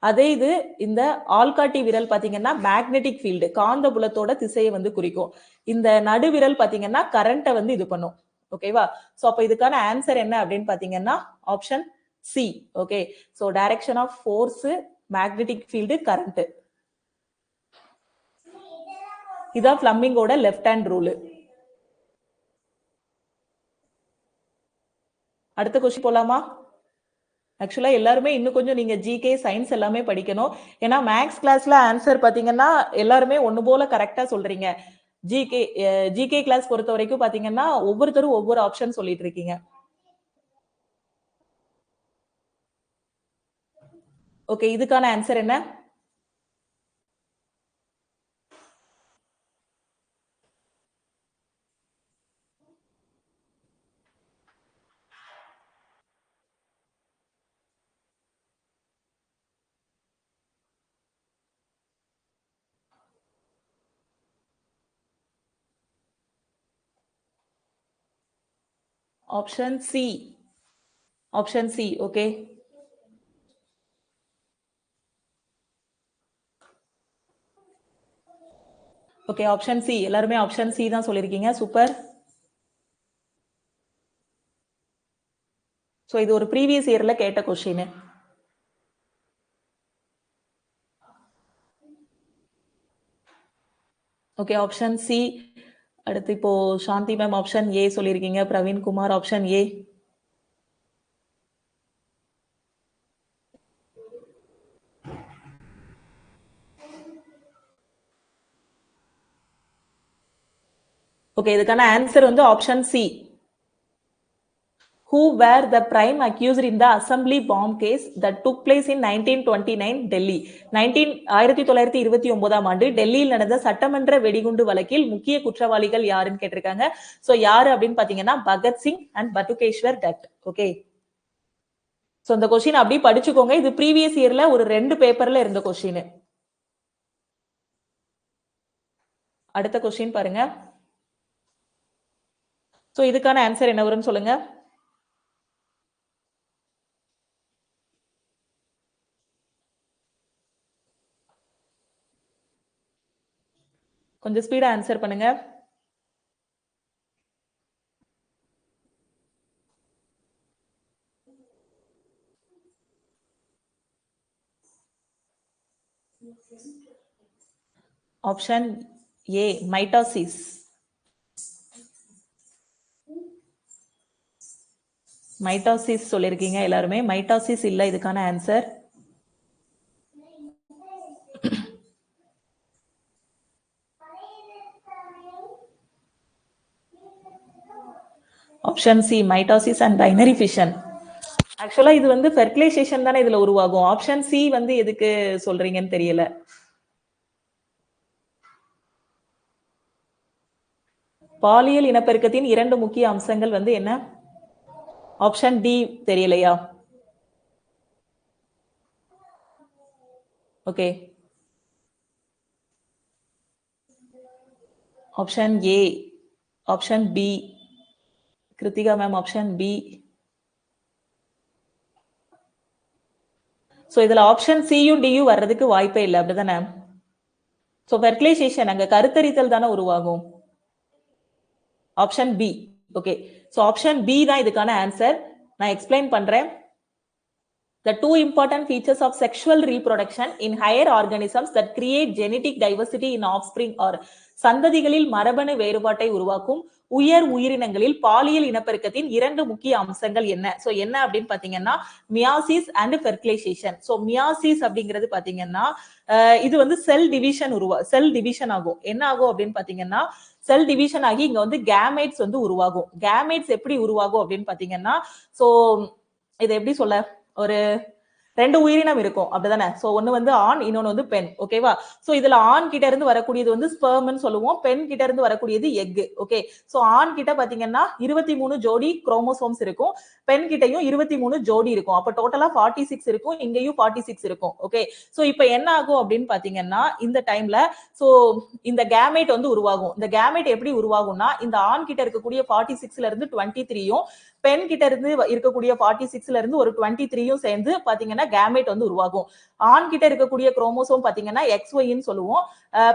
அதே இது இந்த ஆள்காட்டி விரல் பாத்தீங்கன்னா மேக்னெட்டிக் ஃபீல்டு, காந்த புலத்தோட திசையை வந்து குறிக்கும். இந்த நடுவிரல் பாத்தீங்கன்னா கரண்ட்டை வந்து இது பண்ணும். ஓகேவா? ஸோ அப்போ இதுக்கான ஆன்சர் என்ன அப்படின்னு பாத்தீங்கன்னா option C. Okay, so direction of force, magnetic field, current. இதான் ஃபிளம்பிங்கோட லெஃப்ட் ஹேண்ட் ரூல். அடுத்த கொஸ்டின் போலாமா? ஆக்சுவலா எல்லாருமே இன்னும் கொஞ்சம் நீங்க ஜிகே சயின்ஸ் எல்லாமே படிக்கணும். ஏன்னா மேக்ஸ் கிளாஸ்ல ஆன்சர் பாத்தீங்கன்னா எல்லாருமே ஒண்ணு போல கரெக்டா சொல்றீங்க. ஜிகே கிளாஸ் பொறுத்த வரைக்கும் பாத்தீங்கன்னா ஒவ்வொருத்தரும் ஒவ்வொரு ஆப்ஷன் சொல்லிட்டு இருக்கீங்க. ஓகே, இதுக்கான ஆன்சர் என்ன? Option C. Option C. Okay, okay, option C. எல்லாருமே ஆப்ஷன் சி தான் சொல்லியிருக்கீங்க. சூப்பர். ஸோ இது ஒரு ப்ரீவியஸ் இயர்ல கேட்ட கொஸ்டின். Okay, option C. அடுத்து இப்போ சாந்தி மேம் ஆப்ஷன் ஏ சொல்லியிருக்கீங்க, Praveen Kumar option A. Okay, இதுக்கான ஆன்சர் வந்து option C. Who were the prime accused in the assembly bomb case that took place in 1929 Delhi? 1929 ஆண்டு டெல்லியில் நடந்த சட்டமன்ற வெடிகுண்டு வழக்கில் முக்கிய குற்றவாளிகள் யாருன்னு கேட்டிருக்காங்க. சோ யாரு அப்படின்னு பாத்தீங்கன்னா Bhagat Singh and பட்டுகேஸ்வர் Dutt. Okay, so இந்த கொஸ்டின் அப்படி படிச்சுக்கோங்க. இது ப்ரீவியஸ் இயர்ல ஒரு 2 பேப்பர்ல இருந்த கொஸ்டின். அடுத்த கொஸ்டின் பாருங்க. சோ இதுக்கான ஆன்சர் என்ன வரும்னு சொல்லுங்க. கொஞ்சம் ஸ்பீடா ஆன்சர் பண்ணுங்க. ஆப்ஷன் ஏ, மைட்டாசிஸ். மைட்டாசிஸ் சொல்லியிருக்கீங்க எல்லாருமே. மைட்டாசிஸ் இல்ல இதுக்கான answer. Option C, mitosis and binary fission. ஆக்சுவலா இது வந்து ஃபெர்டிலைசேஷன் தானே இதுல உருவாகும். ஆப்ஷன் சி வந்து எதுக்கு சொல்றீங்கன்னு தெரியல. பாலியல் இனப்பெருக்கத்தின் 2 முக்கிய அம்சங்கள் வந்து என்ன? ஆப்ஷன் டி தெரியலையா? Okay, option A, option B. Krithika ma'am option B. So இதுல ஆப்ஷன் சியும் டியும் வர்றதுக்கு வாய்ப்பே இல்லை, அப்படிதானே? சோ ஃபெர்டிலைசேஷன் அங்க கருத்தரித்தல் தானே உருவாகும். Option B. Okay, so option B தான் இதுக்கான ஆன்சர். நான் எக்ஸ்பிளைன் பண்றேன். The two important features of sexual reproduction in higher organisms that create genetic diversity in offspring are சந்ததிகளில் மரபணு வேறுபாட்டை உருவாக்கும் உயர் உயிரினங்களில் பாலியல் இனப்பெருக்கத்தின் இரண்டு முக்கிய அம்சங்கள் என்ன? சோ என்ன அப்படின்னு பாத்தீங்கன்னா meiosis and fertilization. So meiosis அப்படிங்கிறது பாத்தீங்கன்னா இது வந்து செல் டிவிஷன் ஆகும். என்ன ஆகும் அப்படின்னு பாத்தீங்கன்னா செல் டிவிஷன் ஆகி இங்க வந்து கேமெட்ஸ் வந்து உருவாகும். கேமெட்ஸ் எப்படி உருவாகும் அப்படின்னு பாத்தீங்கன்னா சோ இது எப்படி சொல்ல, ஒரு ரெண்டு உயிரினம் இருக்கும் அப்படிதானே. சோ ஒன்னு வந்து ஆண், இன்னொன்னு வந்து பெண். ஓகேவா? சோ இதுல ஆண் கிட்ட இருந்து வரக்கூடியது வந்து ஸ்பெர்ம்னு சொல்லுவோம், பெண் கிட்ட இருந்து வரக்கூடியது எக். ஓகே, சோ ஆண் கிட்ட பாத்தீங்கன்னா 23 ஜோடி குரோமோசோம்ஸ் இருக்கும், பெண் கிட்டயும் 23 ஜோடி இருக்கும். அப்ப டோட்டலா 46 இருக்கும், இங்கேயும் 46 இருக்கும். ஓகே, சோ இப்போ என்ன ஆகும் அப்படின்னு பாத்தீங்கன்னா இந்த டைம்ல சோ இந்த கேமெட் வந்து உருவாகும். இந்த கேமெட் எப்படி உருவாகும்னா இந்த ஆண் கிட்ட இருக்கக்கூடிய 46ல இருந்து 23யும் பெண் கிட்ட இருந்து இருக்கக்கூடிய 46ல இருந்து ஒரு 23யும் சேர்ந்து பாத்தீங்கன்னா கேமெட் வந்து உருவாகும். ஆண் கிட்ட இருக்கக்கூடிய குரோமோசோம் பாத்தீங்கன்னா XY ன்னு சொல்லுவோம்,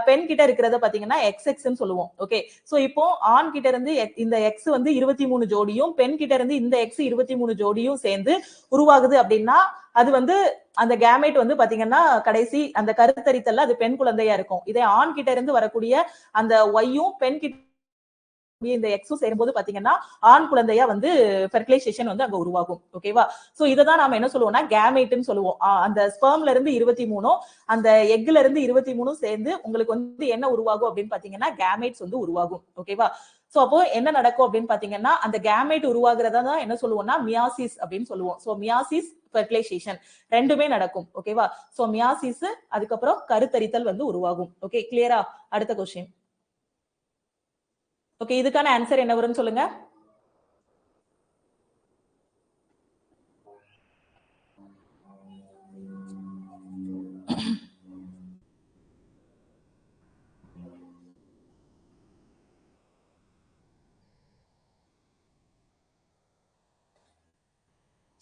பெண் கிட்ட இருக்கிறத பாத்தீங்கன்னா XX ன்னு சொல்லுவோம். ஓகே, சோ இப்போ ஆண் கிட்ட இருந்து இந்த X வந்து 23 ஜோடியும் பெண் கிட்ட இருந்து இந்த X 23 ஜோடியும் சேர்ந்து உருவாகுது அப்படின்னா அது வந்து அந்த கேமெட் வந்து பாத்தீங்கன்னா கடைசி அந்த கருத்தரித்தல்ல அது பெண் குழந்தையா இருக்கும். இதே ஆண் கிட்ட இருந்து வரக்கூடிய அந்த ஒய்யும் பெண் கிட்ட இந்த எக்ஸும் சேரும்போது பாத்தீங்கன்னா ஆண் குழந்தையா வந்து ஃபெர்டிலைசேஷன் வந்து அங்க உருவாகும். ஓகேவா? சோ இததான் நாம என்ன சொல்லுவோம்னா கேமெட்னு சொல்லுவோம். அந்த ஸ்பெர்ம்ல இருந்து 23 அந்த எக்ல இருந்து 23 சேர்ந்து உங்களுக்கு வந்து என்ன உருவாகும் அப்படின்னு பாத்தீங்கன்னா கேமெட்ஸ் வந்து உருவாகும். ஓகேவா? சோ அப்போ என்ன நடக்கும் அப்படின்னு பாத்தீங்கன்னா அந்த கேமெட் உருவாகுறதா தான் என்ன சொல்லுவோம்னா மியாசிஸ் அப்படின்னு சொல்லுவோம். சோ மியாசிஸ் ஃபெர்டிலைசேஷன் ரெண்டுமே நடக்கும். ஓகேவா? சோ மியாசிஸ் அதுக்கப்புறம் கருத்தரித்தல் வந்து உருவாகும். ஓகே, கிளியரா? அடுத்த क्वेश्चन. ஓகே, இதுக்கான ஆன்சர் என்ன வரும்னு சொல்லுங்க.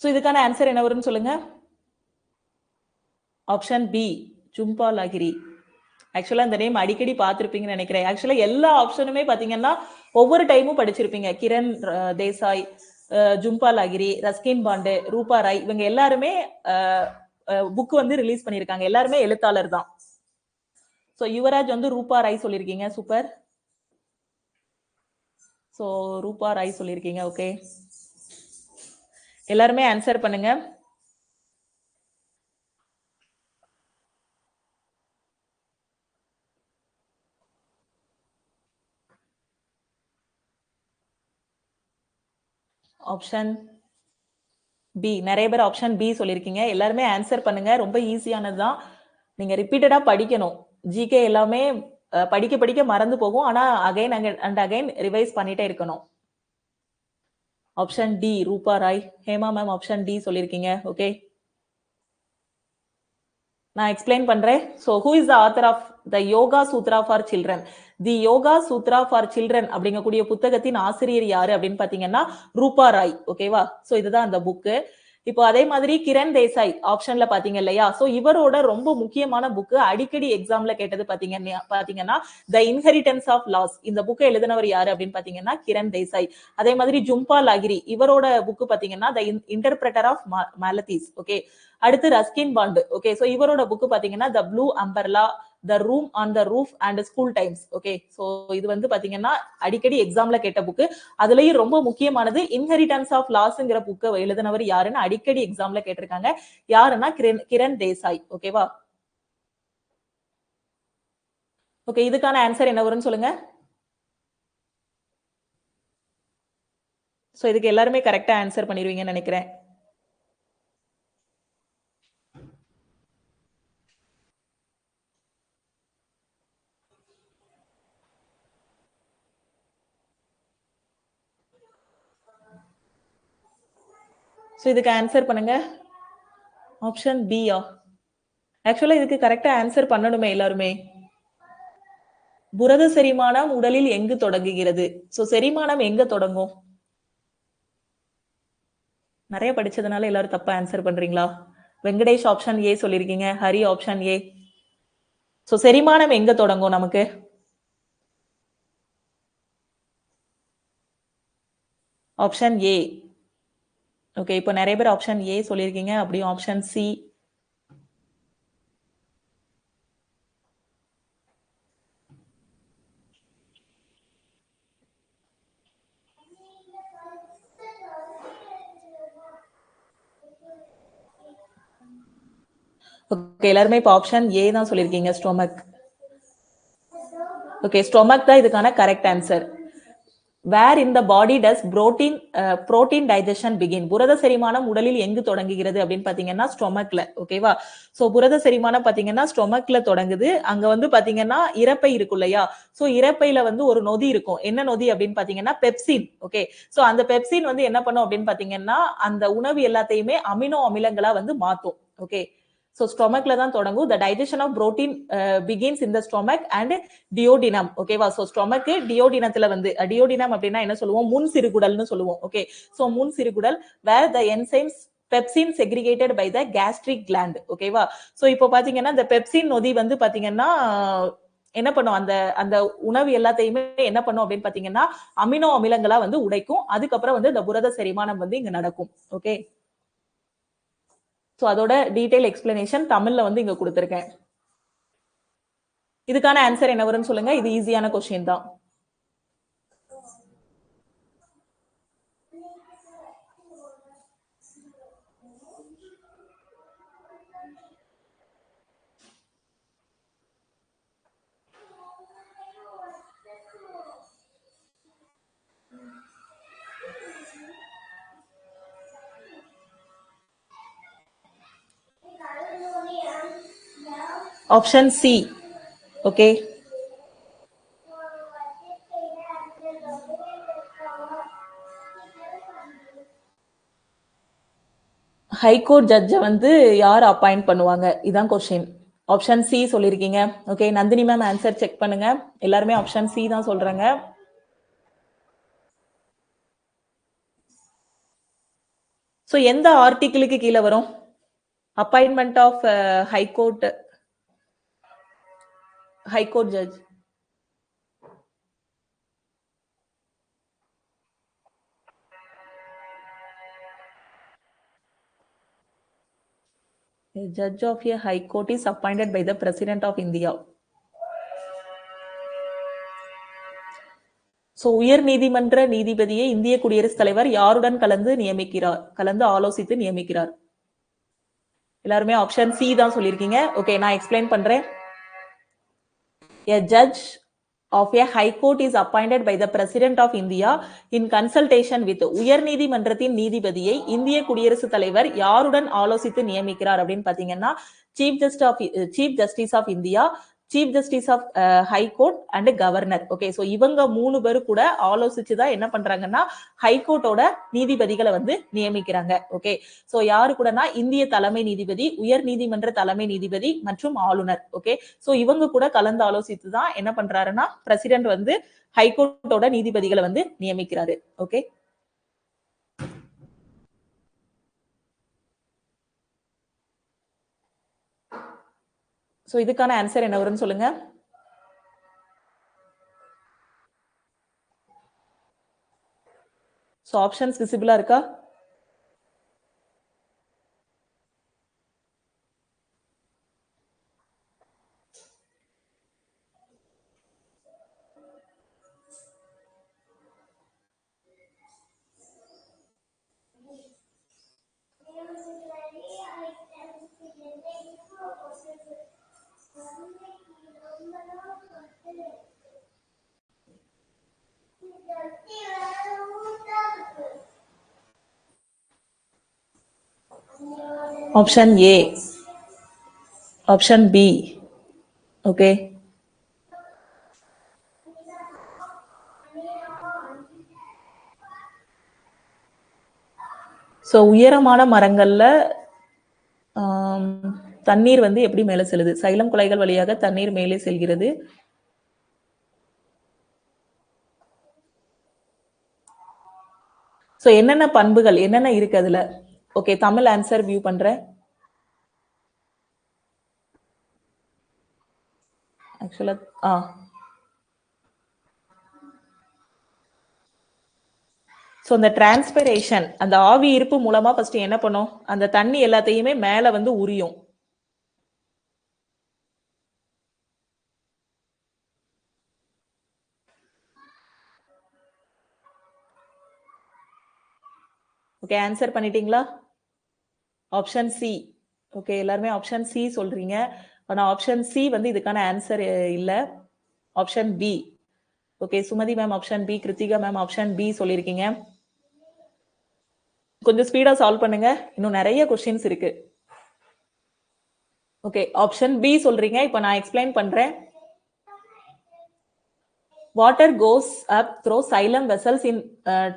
சோ இதுக்கான ஆன்சர் என்ன வரும்னு சொல்லுங்க. ஆப்ஷன் பி, ஜும்பா லாகிரி. ஆக்சுவலா இந்த நேம் அடிக்கடி பார்த்திருப்பீங்கன்னு நினைக்கிறேன். ஆக்சுவலா எல்லா ஆப்ஷனுமே பாத்தீங்கன்னா ஒவ்வொரு டைமும் படிச்சிருப்பீங்க. கிரண் தேசாய், ஜும்பா லாகிரி, ரஸ்கின் பாண்டே, ரூபா ராய், இவங்க எல்லாருமே புக் வந்து ரிலீஸ் பண்ணிருக்காங்க. எல்லாருமே எழுத்தாளர் தான். சோ யுவராஜ் வந்து ரூபா ராய் சொல்லிருக்கீங்க, சூப்பர். சோ ரூபா ராய் சொல்லிருக்கீங்க. ஓகே, எல்லாருமே ஆன்சர் பண்ணுங்க. ஆப்ஷன் பி, நிறைய பேர் ஆப்ஷன் பி சொல்லிருக்கீங்க. எல்லாருமே ஆன்சர் பண்ணுங்க. ரொம்ப ஈஸியானதுதான். நீங்க ரிப்பீட்டடா படிக்கணும். ஜிகே எல்லாமே படிக்க படிக்க மறந்து போகும். ஆனா அகைன் அண்ட் அகைன் ரிவைஸ் பண்ணிட்டே இருக்கணும். Option D, Rupa Roy. Hema ma'am option D சொல்லிருக்கீங்க. ஓகே, நான் எக்ஸ்பிளைன் பண்றேன். So who is the author of the Yoga Sutra for children? The Yoga Sutra for children அப்படிங்கக்கூடிய புத்தகத்தின் ஆசிரியர் யாரு அப்படின்னு பாத்தீங்கன்னா ரூபா ராய். ஓகேவா? சோ இதுதான் அந்த புக்கு. இப்போ அதே மாதிரி கிரண் தேசாய் ஆப்ஷன்ல பாத்தீங்க இல்லையா? சோ இவரோட ரொம்ப முக்கியமான புக்கு அடிக்கடி எக்ஸாம்ல கேட்டது பாத்தீங்கன்னா த இன்ஹெரிட்டன்ஸ் ஆஃப் லாஸ். இந்த புக்கை எழுதினவர் யாரு அப்படின்னு பாத்தீங்கன்னா கிரண் தேசாய். அதே மாதிரி ஜும்பா லாகிரி இவரோட புக்கு பாத்தீங்கன்னா த இன்டர்பிரட்டர் ஆஃப் மாலதீஸ். ஓகே, அடுத்து ரஸ்கின் பாண்டு. ஓகே, சோ இவரோட புக்கு பாத்தீங்கன்னா the blue umbrella, the room on the roof and school times. Okay, so இது வந்து பாத்தீங்கன்னா அடிக்கடி எக்ஸாம்ல கேட்ட புக்கு. அதுலயும் ரொம்ப முக்கியமானது இன்ஹெரிட்டன்ஸ் ஆஃப் லாஸ்ங்கிற புக்கை எழுதினவர் யாருன்னு அடிக்கடி எக்ஸாம்ல கேட்டிருக்காங்க. யாருன்னா கிரண் தேசாய். ஓகேவா? ஓகே, இதுக்கான ஆன்சர் என்ன வரும்னு சொல்லுங்க. சோ இதுக்கு எல்லாருமே கரெக்டா ஆன்சர் பண்ணிருவீங்கன்னு நினைக்கிறேன். சோ இதுக்கு ஆன்சர் பண்ணுங்க. ஆப்ஷன் பியா? ஆக்சுவலா இதுக்கு கரெக்டா ஆன்சர் பண்ணணுமே எல்லாருமே. புரத செரிமானம் உடலில் எங்கு தொடங்குகிறது? சோ செரிமானம் எங்க தொடங்கும்? நிறைய படிச்சதுனால எல்லாரும் தப்பா ஆன்சர் பண்றீங்களா? வெங்கடேஷ் ஆப்ஷன் ஏ சொல்லிருக்கீங்க, ஹரி ஆப்ஷன் ஏ. சோ செரிமானம் எங்க தொடங்கும் நமக்கு? ஆப்ஷன் ஏ ஓகே, இப்போ நிறைய பேர் ஆப்ஷன் ஏ சொல்லியிருக்கீங்க, அப்படியும் ஆப்ஷன் சி. ஓகே, எல்லாருமே இப்போ ஆப்ஷன் ஏ தான் சொல்லியிருக்கீங்க, ஸ்டொமக். ஓகே, ஸ்டொமக் தான் இதுக்கான கரெக்ட் ஆன்சர். வேர் இன் த பாடி டஸ் புரோட்டீன் டைஜஷன் பிகின்? புரத செரிமானம் உடலில் எங்கு தொடங்குகிறது அப்படின்னு பாத்தீங்கன்னா ஸ்டொமக்ல. ஓகேவா? சோ புரத செரிமானம் பாத்தீங்கன்னா ஸ்டொமக்ல தொடங்குது. அங்க வந்து பாத்தீங்கன்னா இரைப்பை இருக்கும் இல்லையா? சோ இரைப்பையில வந்து ஒரு நொதி இருக்கும். என்ன நொதி அப்படின்னு பாத்தீங்கன்னா பெப்சின். ஓகே, சோ அந்த பெப்சின் வந்து என்ன பண்ணும் அப்படின்னு பாத்தீங்கன்னா அந்த உணவு எல்லாத்தையுமே அமினோ அமிலங்களா வந்து மாத்தும். ஓகே, ஸோ ஸ்டொமக்ல தான் தொடங்கும். The digestion of protein begins in the stomach and duodenum. ஓகேவா? ஸோ ஸ்டொமக் டியோடினத்துல வந்து டியோடினம் அப்படின்னா என்ன சொல்லுவோம்? முன் சிறுகுடல்னு சொல்லுவோம். ஓகே, ஸோ முன் சிறுகுடல் where the enzymes pepsin segregated by the gastric gland. ஓகேவா? ஸோ இப்போ பாத்தீங்கன்னா இந்த பெப்சின் நொதி வந்து பாத்தீங்கன்னா என்ன பண்ணும்? அந்த அந்த உணவு எல்லாத்தையுமே என்ன பண்ணும் அப்படின்னு பாத்தீங்கன்னா அமினோ அமிலங்களா வந்து உடைக்கும். அதுக்கப்புறம் வந்து இந்த புரத செரிமானம் வந்து இங்க நடக்கும். ஓகே, ஸோ அதோட டீடைல் எக்ஸ்பிளனேஷன் தமிழ்ல வந்து இங்க கொடுத்திருக்கேன். இதுக்கான ஆன்சர் என்ன வரும்னு சொல்லுங்க. இது ஈஸியான கொஸ்டின் தான். Option C. ஓகே, ஹைகோர்ட் ஜட்ஜை வந்து யார் அப்பாயிண்ட் பண்ணுவாங்க? இதான் கொஸ்டின். ஆப்ஷன் சி சொல்லியிருக்கீங்க. Okay, Nandini ma'am answer check பண்ணுங்க. எல்லாருமே ஆப்ஷன் சி தான் சொல்றாங்க. ஸோ எந்த ஆர்டிகிளுக்கு கீழே வரும் appointment of high court judge? A judge of a high court is appointed by the President of India. So உயர் நீதிமன்ற நீதிபதியை இந்திய குடியரசுத் தலைவர் யாருடன் கலந்து ஆலோசித்து நியமிக்கிறார்? எல்லாருமே ஆப்ஷன் சி தான் சொல்லியிருக்கீங்க. ஓகே, நான் எக்ஸ்பிளைன் பண்றேன். A judge of a high court is appointed by the President of India in consultation with உயர் நீதிமன்றத்தின் நீதிபதியை இந்திய குடியரசுத் தலைவர் யாருடன் ஆலோசித்து நியமிக்கிறார் அப்படின்னு பாத்தீங்கன்னா chief justice of India, chief justice of high court and governor. Okay, so இவங்க 3 பேரும் கூட ஆலோசிச்சுதான் என்ன பண்றாங்கன்னா ஹைகோர்ட்டோட நீதிபதிகளை வந்து நியமிக்கிறாங்க. ஓகே, சோ யாரு கூடனா இந்திய தலைமை நீதிபதி, உயர் நீதிமன்ற தலைமை நீதிபதி மற்றும் ஆளுநர். ஓகே, சோ இவங்க கூட கலந்து ஆலோசித்து தான் என்ன பண்றாருன்னா பிரசிடென்ட் வந்து ஹைகோர்ட்டோட நீதிபதிகளை வந்து நியமிக்கிறாரு. ஓகே, சோ இதுக்கான ஆன்சர் என்ன வரும்னு சொல்லுங்க. சோ ஆப்ஷன்ஸ் விசிபிளா இருக்கா? Option A, option B. Okay, so உயரமான மரங்கள்ல தண்ணீர் வந்து எப்படி மேலே செல்லுது? சைலம் குழாய்கள் வழியாக தண்ணீர் மேலே செல்கிறது. சோ என்னென்ன பண்புகள் என்னென்ன இருக்கு அதுல? ஓகே, தமிழ் ஆன்சர் வியூ பண்றேன். ஆக்சுவலா ஸோ இந்த டிரான்ஸ்பிரேஷன், அந்த ஆவி இருப்பு மூலமா ஃபர்ஸ்ட் என்ன பண்ணும், அந்த தண்ணி எல்லாத்தையுமே மேல வந்து உரியும். ஓகே, ஆன்சர் பண்ணிட்டீங்களா? Option C. ஓகே, எல்லாருமே ஆப்ஷன் சி சொல்றீங்க. ஆனா ஆப்ஷன் சி வந்து இதுக்கான ஆன்சர் இல்ல. Option B. Okay, Sumathi ma'am option B, Krithika ma'am option B சொல்லியிருக்கீங்க. கொஞ்சம் ஸ்பீடா சால்வ் பண்ணுங்க, இன்னும் நிறைய கொஸ்டின்ஸ் இருக்கு. ஓகே, ஆப்ஷன் பி சொல்றீங்க. இப்போ நான் எக்ஸ்பிளைன் பண்றேன். வாட்டர் கோஸ் அப் த்ரோ சைலம் வெசல்ஸ் இன்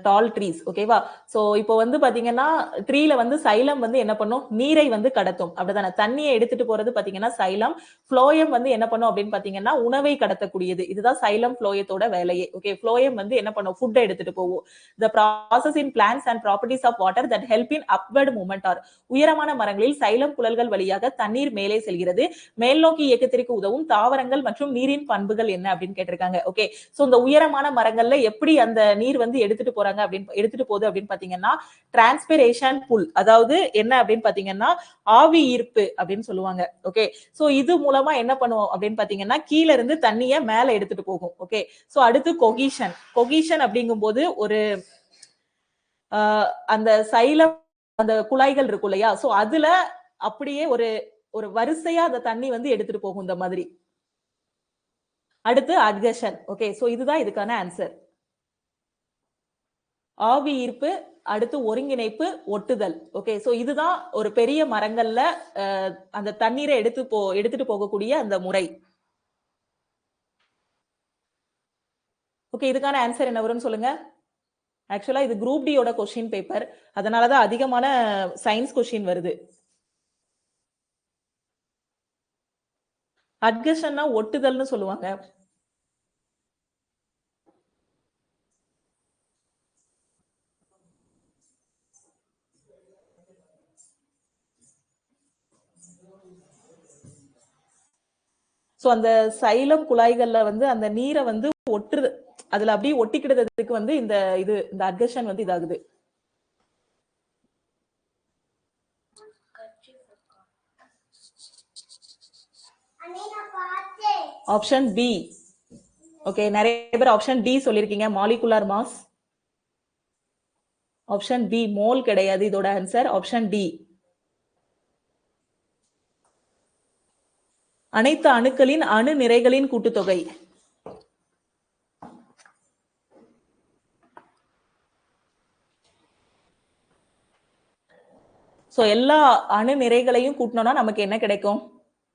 டால் ட்ரீஸ். ஓகேவா? ஸோ இப்போ வந்து பாத்தீங்கன்னா ட்ரீல வந்து சைலம் வந்து என்ன பண்ணும், நீரை வந்து கடத்தும். அப்படிதானே? தண்ணியை எடுத்துட்டு போறது பாத்தீங்கன்னா சைலம். ஃப்ளோயம் வந்து என்ன பண்ணும் அப்படின்னு பாத்தீங்கன்னா உணவை கடத்தக்கூடியது. இதுதான் சைலம் ஃப்ளோயத்தோட வேலையே. ஓகே, ஃப்ளோயம் வந்து என்ன பண்ணும், ஃபுட்டை எடுத்துட்டு போகும். The process in plants and properties of water that help in upward movement are. உயரமான மரங்களில் சைலம் குழல்கள் வழியாக தண்ணீர் மேலே செல்கிறது. மேல் நோக்கி இயக்கத்திற்கு உதவும் தாவரங்கள் மற்றும் நீரின் பண்புகள் என்ன அப்படின்னு கேட்டிருக்காங்க. ஓகே, சோ இந்த உயரமான மரங்கள்ல எப்படி அந்த நீர் வந்து எடுத்துட்டு போறாங்க அப்படின்னு எடுத்துட்டு போகுது அப்படின்னு பாத்தீங்கன்னா டிரான்ஸ்பிரேஷன் புல், அதாவது என்ன அப்படின்னு பாத்தீங்கன்னா ஆவி ஈர்ப்பு அப்படின்னு சொல்லுவாங்க. ஓகே, சோ இது மூலமா என்ன பண்ணுவோம் அப்படின்னு பாத்தீங்கன்னா கீழ இருந்து தண்ணிய மேல எடுத்துட்டு போகும். ஓகே, சோ அடுத்து கொகிஷன். கொகிஷன் அப்படிங்கும் போது ஒரு அந்த சைலம், அந்த குழாய்கள் இருக்கும் இல்லையா, சோ அதுல அப்படியே ஒரு ஒரு வரிசையா அந்த தண்ணி வந்து எடுத்துட்டு போகும் இந்த மாதிரி. அடுத்து அட்கஷன். ஓகே, சோ இதுதான் இதுக்கான ஆன்சர். ஆவி ஈர்ப்பு, அடுத்து ஒருங்கிணைப்பு, ஒட்டுதல். ஓகே, சோ இதுதான் ஒரு பெரிய மரங்கள்ல அந்த தண்ணீரை எடுத்துட்டு போகக்கூடிய அந்த முறை. ஓகே, இதுக்கான ஆன்சர் என்ன வரும்னு சொல்லுங்க. ஆக்சுவலா இது குரூப் டி யோட கொஸ்டின் பேப்பர், அதனாலதான் அதிகமான சயின்ஸ் கொஸ்டின் வருது. அட்கஷன்னா ஒட்டுதல்னு சொல்லுவாங்க. சோ அந்த சைலம் குழாய்கள்ல வந்து அந்த நீரை வந்து ஒட்டுறது, அதுல அப்படியே ஒட்டிக்கிடுறதுக்கு வந்து இந்த அட்கஷன் வந்து இதாகுது. Option B. ஓகே, நிறைய பேர் ஆப்ஷன் டி சொல்லிருக்கீங்க, molecular mass. Option B mole கிடையாது இதோட ஆன்சர். ஆப்ஷன் டி அனைத்து அணுக்களின் அணு நிறைகளின் கூட்டுத்தொகை. சோ எல்லா அணு நிறைகளையும் கூட்டணும்னா நமக்கு என்ன கிடைக்கும்,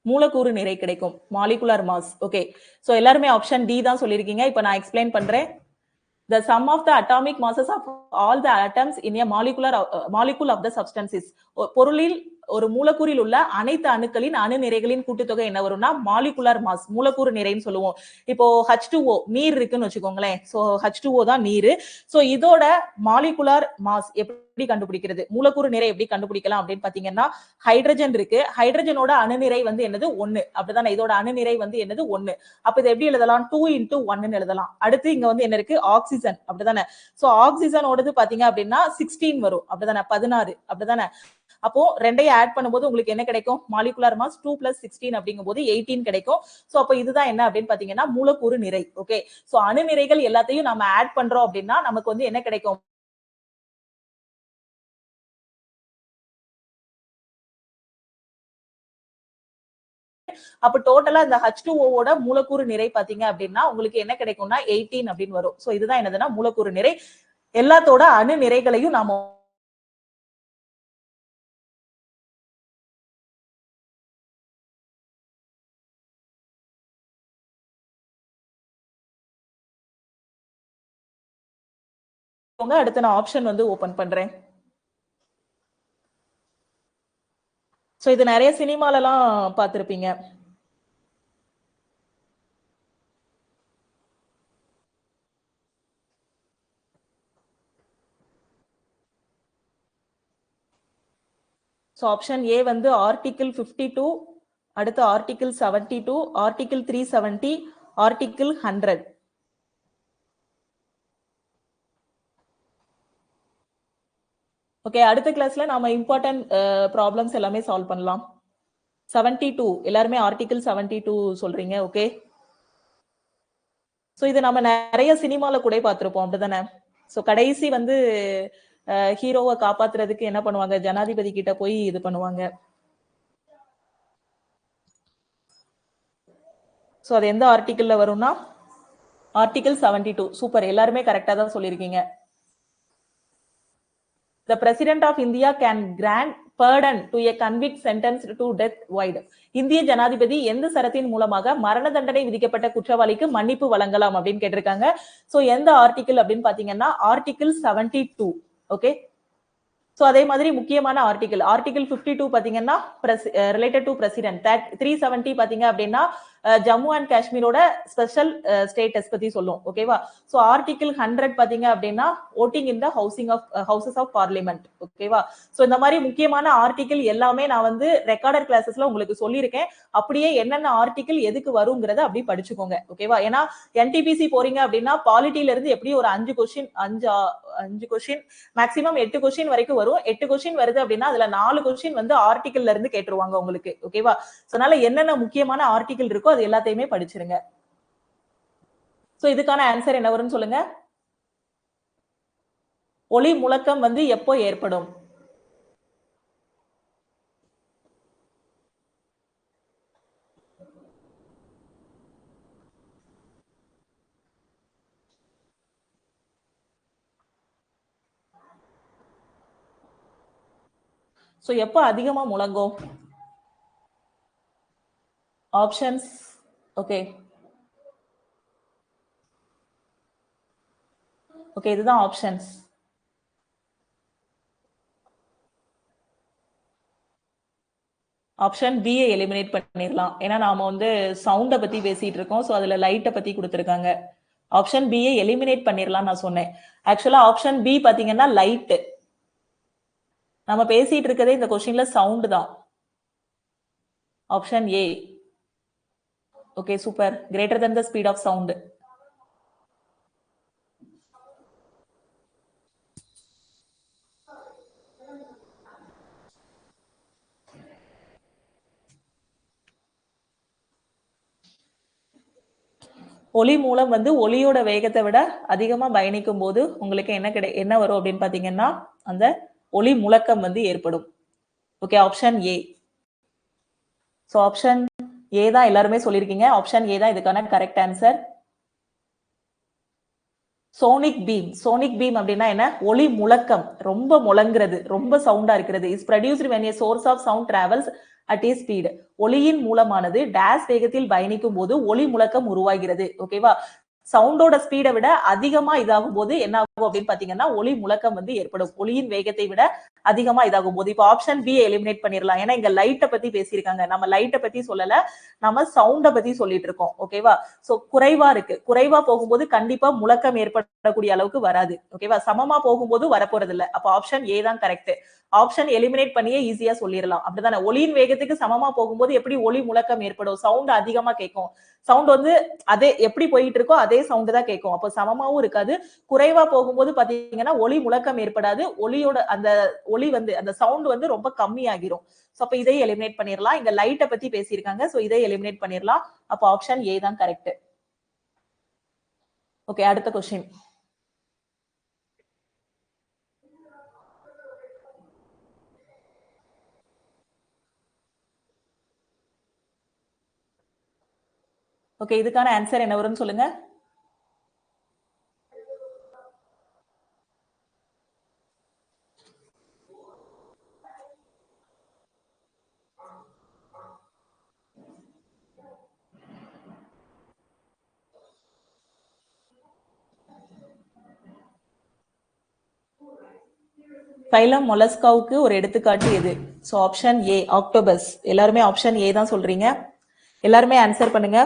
மூலக்கூறு நிறை கிடைக்கும், மாலிகுலர் மாஸ். ஓகே, சோ எல்லாருமே ஆப்ஷன் டி தான் சொல்லிருக்கீங்க. இப்போ நான் எக்ஸ்பிளைன் பண்றேன். The sum of the atomic masses of all the atoms in a molecule of the substances. பொருளில் ஒரு மூலக்கூறில் உள்ள அனைத்து அணுக்களின் அணு நிறைகளின் கூட்டுத்தொகை என்ன வரும்னா மாலிகுலர் மாஸ், மூலக்கூறு நிறைன்னு சொல்லுவோம். இப்போ H2O நீர் இருக்குன்னு வச்சுக்கோங்களேன். சோ H2O தான் நீர். சோ இதோட மாலிகுலர் மாஸ் எப்படி கண்டுபிடிக்கிறது, மூலக்கூறு நிறை எப்படி கண்டுபிடிக்கலாம் அப்படின்னு பாத்தீங்கன்னா ஹைட்ரஜன் இருக்கு, ஹைட்ரஜனோட அணுநிறை வந்து என்னது 1, அப்படிதானே? இதோட அணுநிறை வந்து என்னது 1. அப்ப இதை எப்படி எழுதலாம், 2 into 1 எழுதலாம். அடுத்து இங்க வந்து என்ன இருக்கு, ஆக்சிஜன், அப்படிதானே? சோ ஆக்சிஜனோடது பாத்தீங்க அப்படின்னா 16 வரும், அப்படிதானே? 16, அப்படிதானே? அப்போ ரெண்டையும் ஆட் பண்ணும்போது உங்களுக்கு என்ன கிடைக்கும், மாலிகுலர் மாஸ் 2 plus 16 அப்படிங்கும் போது 18 கிடைக்கும். சோ அப்ப இதுதான் என்ன அப்படின்னு பாத்தீங்கன்னா மூலக்கூறு நிறை. ஓகே, சோ அணு நிறைகள் எல்லாத்தையும் நம்ம ஆட் பண்றோம் அப்படின்னா நமக்கு வந்து என்ன கிடைக்கும், அப்ப டோட்டலா இந்த H2O ஓட மூலக்கூறு நிறை பாத்தீங்க அப்படின்னா உங்களுக்கு என்ன கிடைக்கும்னா 18 அப்படின்னு வரும். சோ இதுதான் என்னதுன்னா மூலக்கூறு நிறை. எல்லாத்தோட அணு நிறைகளையும் நாம அடுத்து நான் ஆப்ஷன் வந்து ஓபன் பண்றேன். சோ இது நிறைய சினிமால எல்லாம் பார்த்திருப்பீங்க. சோ ஆப்ஷன் ஏ வந்து ஆர்டிகிள் 52, அடுத்து ஆர்டிகிள் 72, ஆர்டிகிள் 370, ஆர்டிகிள் 100. ஓகே, அடுத்த கிளாஸ்ல நாம இம்பார்ட்டன்ட் ப்ராப்ளம்ஸ் எல்லாமே சால்வ் பண்ணலாம். 72 எல்லாருமே ஆர்டிகிள் 72 சொல்றீங்க. ஓகே, ஸோ இது நம்ம நிறைய சினிமால கூட பார்த்திருப்போம், அப்படிதானே? ஸோ கடைசி வந்து ஹீரோவை காப்பாத்துறதுக்கு என்ன பண்ணுவாங்க, ஜனாதிபதி கிட்ட போய் இது பண்ணுவாங்க. ஸோ அது எந்த ஆர்டிகிள்ல வரும்னா ஆர்டிகிள் 72. சூப்பர், எல்லாருமே கரெக்டா தான் சொல்லியிருக்கீங்க. The President of India can grant pardon to a convict sentenced to death void. இந்திய ஜனாதிபதி எந்த சரத்தின் மூலமாக மரண தண்டனை விதிக்கப்பட்ட குற்றவாளிக்கு மன்னிப்பு வழங்கலாம் அப்படின்னு கேட்டிருக்காங்க. சோ எந்த ஆர்டிகிள் அப்படின்னு பாத்தீங்கன்னா ஆர்டிகிள் 72. ஓகே, சோ அதே மாதிரி முக்கியமான ஆர்டிகிள் 52 பாத்தீங்கன்னா ரிலேட்டட் டு பிரசிடென்ட். 370 பாத்தீங்க அப்படின்னா ஜம்மு அண்ட் காஷ்மீரோட ஸ்பெஷல் ஸ்டேட்டஸ் பத்தி சொல்லும். ஓகேவா? சோ ஆர்டிகிள் 100 பாத்தீங்க அப்படின்னா voting in the houses of parliament. ஓகேவா? சோ இந்த மாதிரி முக்கியமான ஆர்டிகிள் எல்லாமே நான் வந்து ரெக்கார்டர் கிளாஸஸ்ல உங்களுக்கு சொல்லியிருக்கேன். அப்படியே என்னென்ன ஆர்டிகிள் எதுக்கு வருங்கிறத அப்படி படிச்சுக்கோங்க. ஓகேவா? ஏன்னா என்டிபிசி போறீங்க அப்படின்னா பாலிட்டில இருந்து எப்படி ஒரு 5 கொஸ்டின் மேக்ஸிமம் 8 கொஸ்டின் வரைக்கும் வரும். 8 கொஸ்டின் வருது அப்படின்னா அதுல 4 கொஸ்டின் வந்து ஆர்டிகிள்ல இருந்து கேட்டுருவாங்க உங்களுக்கு. ஓகேவா? அதனால என்னென்ன முக்கியமான ஆர்டிகிள் இருக்கோ அது எல்லாத்தையுமே படிச்சிருங்க. சோ இதுக்கான ஆன்சர் என்ன வரும்னு சொல்லுங்க. ஒளி முழக்கம் வந்து எப்போ ஏற்படும்? சோ எப்போ அதிகமா முழங்கும்? ஆப்ஷன்ஸ். ஓகே ஓகே, இதுதான் ஆப்ஷன்ஸ். ஆப்ஷன் பி எலிமினேட் பண்ணிடலாம். ஏன்னா நாம வந்து சவுண்ட பத்தி பேசிட்டு இருக்கோம். சோ அதுல லைட்டை பத்தி கொடுத்திருக்காங்க. ஆப்ஷன் பி எலிமினேட் பண்ணிடலாம் நான் சொன்னேன். ஆக்சுவலா ஆப்ஷன் பி பாத்தீங்கன்னா லைட். நம்ம பேசிட்டு இருக்கதே இந்த கொஸ்டின்ல சவுண்ட் தான். Option A. Okay super, greater than the speed of sound. ஒளி மூலம் வந்து ஒளியோட வேகத்தை விட அதிகமா பயணிக்கும் போது உங்களுக்கு என்ன வரும் அப்படின்னு பாத்தீங்கன்னா அந்த ஒளி முழக்கம் வந்து ஏற்படும். Okay, option A. So option A தான் எல்லாருமே சொல்லியிருக்கீங்க. ஆப்ஷன் ஏ தான் இதுக்கான கரெக்ட் ஆன்சர். சோனிக் பீம் அப்படின்னா என்ன? ஒளி முழக்கம், ரொம்ப முழங்குறது, ரொம்ப சவுண்டா இருக்கிறது. Is produced when a source of sound travels at a speed. ஒளியின் மூலமானது டேஸ் வேகத்தில் பயணிக்கும் போது ஒளி முழக்கம் உருவாகிறது. ஓகேவா? சவுண்டோட ஸ்பீடை விட அதிகமா இதாகும் போது என்ன ஆகும் அப்படின்னு பாத்தீங்கன்னா ஒளி முழக்கம் வந்து ஏற்படும். ஒளியின் வேகத்தை விட அதிகமா இதாகும் போது. இப்போ ஆப்ஷன் பி எலிமினேட் பண்ணிடலாம். ஏன்னா இங்க லைட்டை பத்தி பேசியிருக்காங்க. நம்ம லைட்டை பத்தி சொல்லல, நம்ம சவுண்ட பத்தி சொல்லிட்டு இருக்கோம். ஓகேவா? சோ குறைவா இருக்கு. குறைவா போகும்போது கண்டிப்பா முழக்கம் ஏற்படக்கூடிய அளவுக்கு வராது. ஓகேவா? சமமா போகும்போது வரப்போறது இல்ல. அப்ப ஆப்ஷன் ஏ தான் கரெக்ட். ஆப்ஷன் எலிமினேட் பண்ணியே ஈஸியா சொல்லிடலாம். அப்படிதானே? ஒளியின் வேகத்துக்கு சமமா போகும்போது எப்படி ஒளி முழக்கம் ஏற்படும்? சவுண்ட் அதிகமா கேட்கும். சவுண்ட் வந்து அதே எப்படி போயிட்டு இருக்கோ அதே சவுண்ட் தான் கேட்கும். அப்போ சமமாவும் இருக்காது. குறைவா போகும்போது பாத்தீங்கன்னா ஒளி முழக்கம் ஏற்படாது. ஒளியோட அந்த ஒளி வந்து அந்த சவுண்ட் வந்து ரொம்ப கம்மியாகிரும். சோ அப்ப இதை எலிமினேட் பண்ணிடலாம். இங்க லைட்டை பத்தி பேசியிருக்காங்க. சோ இதை எலிமினேட் பண்ணிடலாம். அப்போ ஆப்ஷன் ஏ தான் கரெக்ட். ஓகே, அடுத்த கொஸ்டின். ஓகே, இதுக்கான ஆன்சர் என்ன வரும்னு சொல்லுங்க. ஃபைலம் மொலஸ்காவுக்கு ஒரு எடுத்துக்காட்டு எது? So option A octopus. எல்லாருமே ஆப்ஷன் ஏ தான் சொல்றீங்க. எல்லாருமே ஆன்சர் பண்ணுங்க.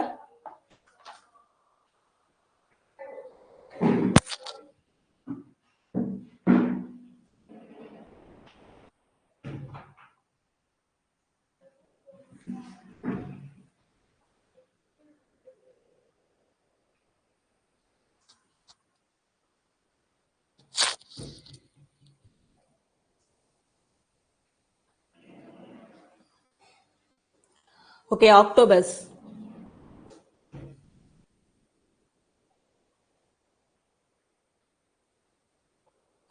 Okay, octopus.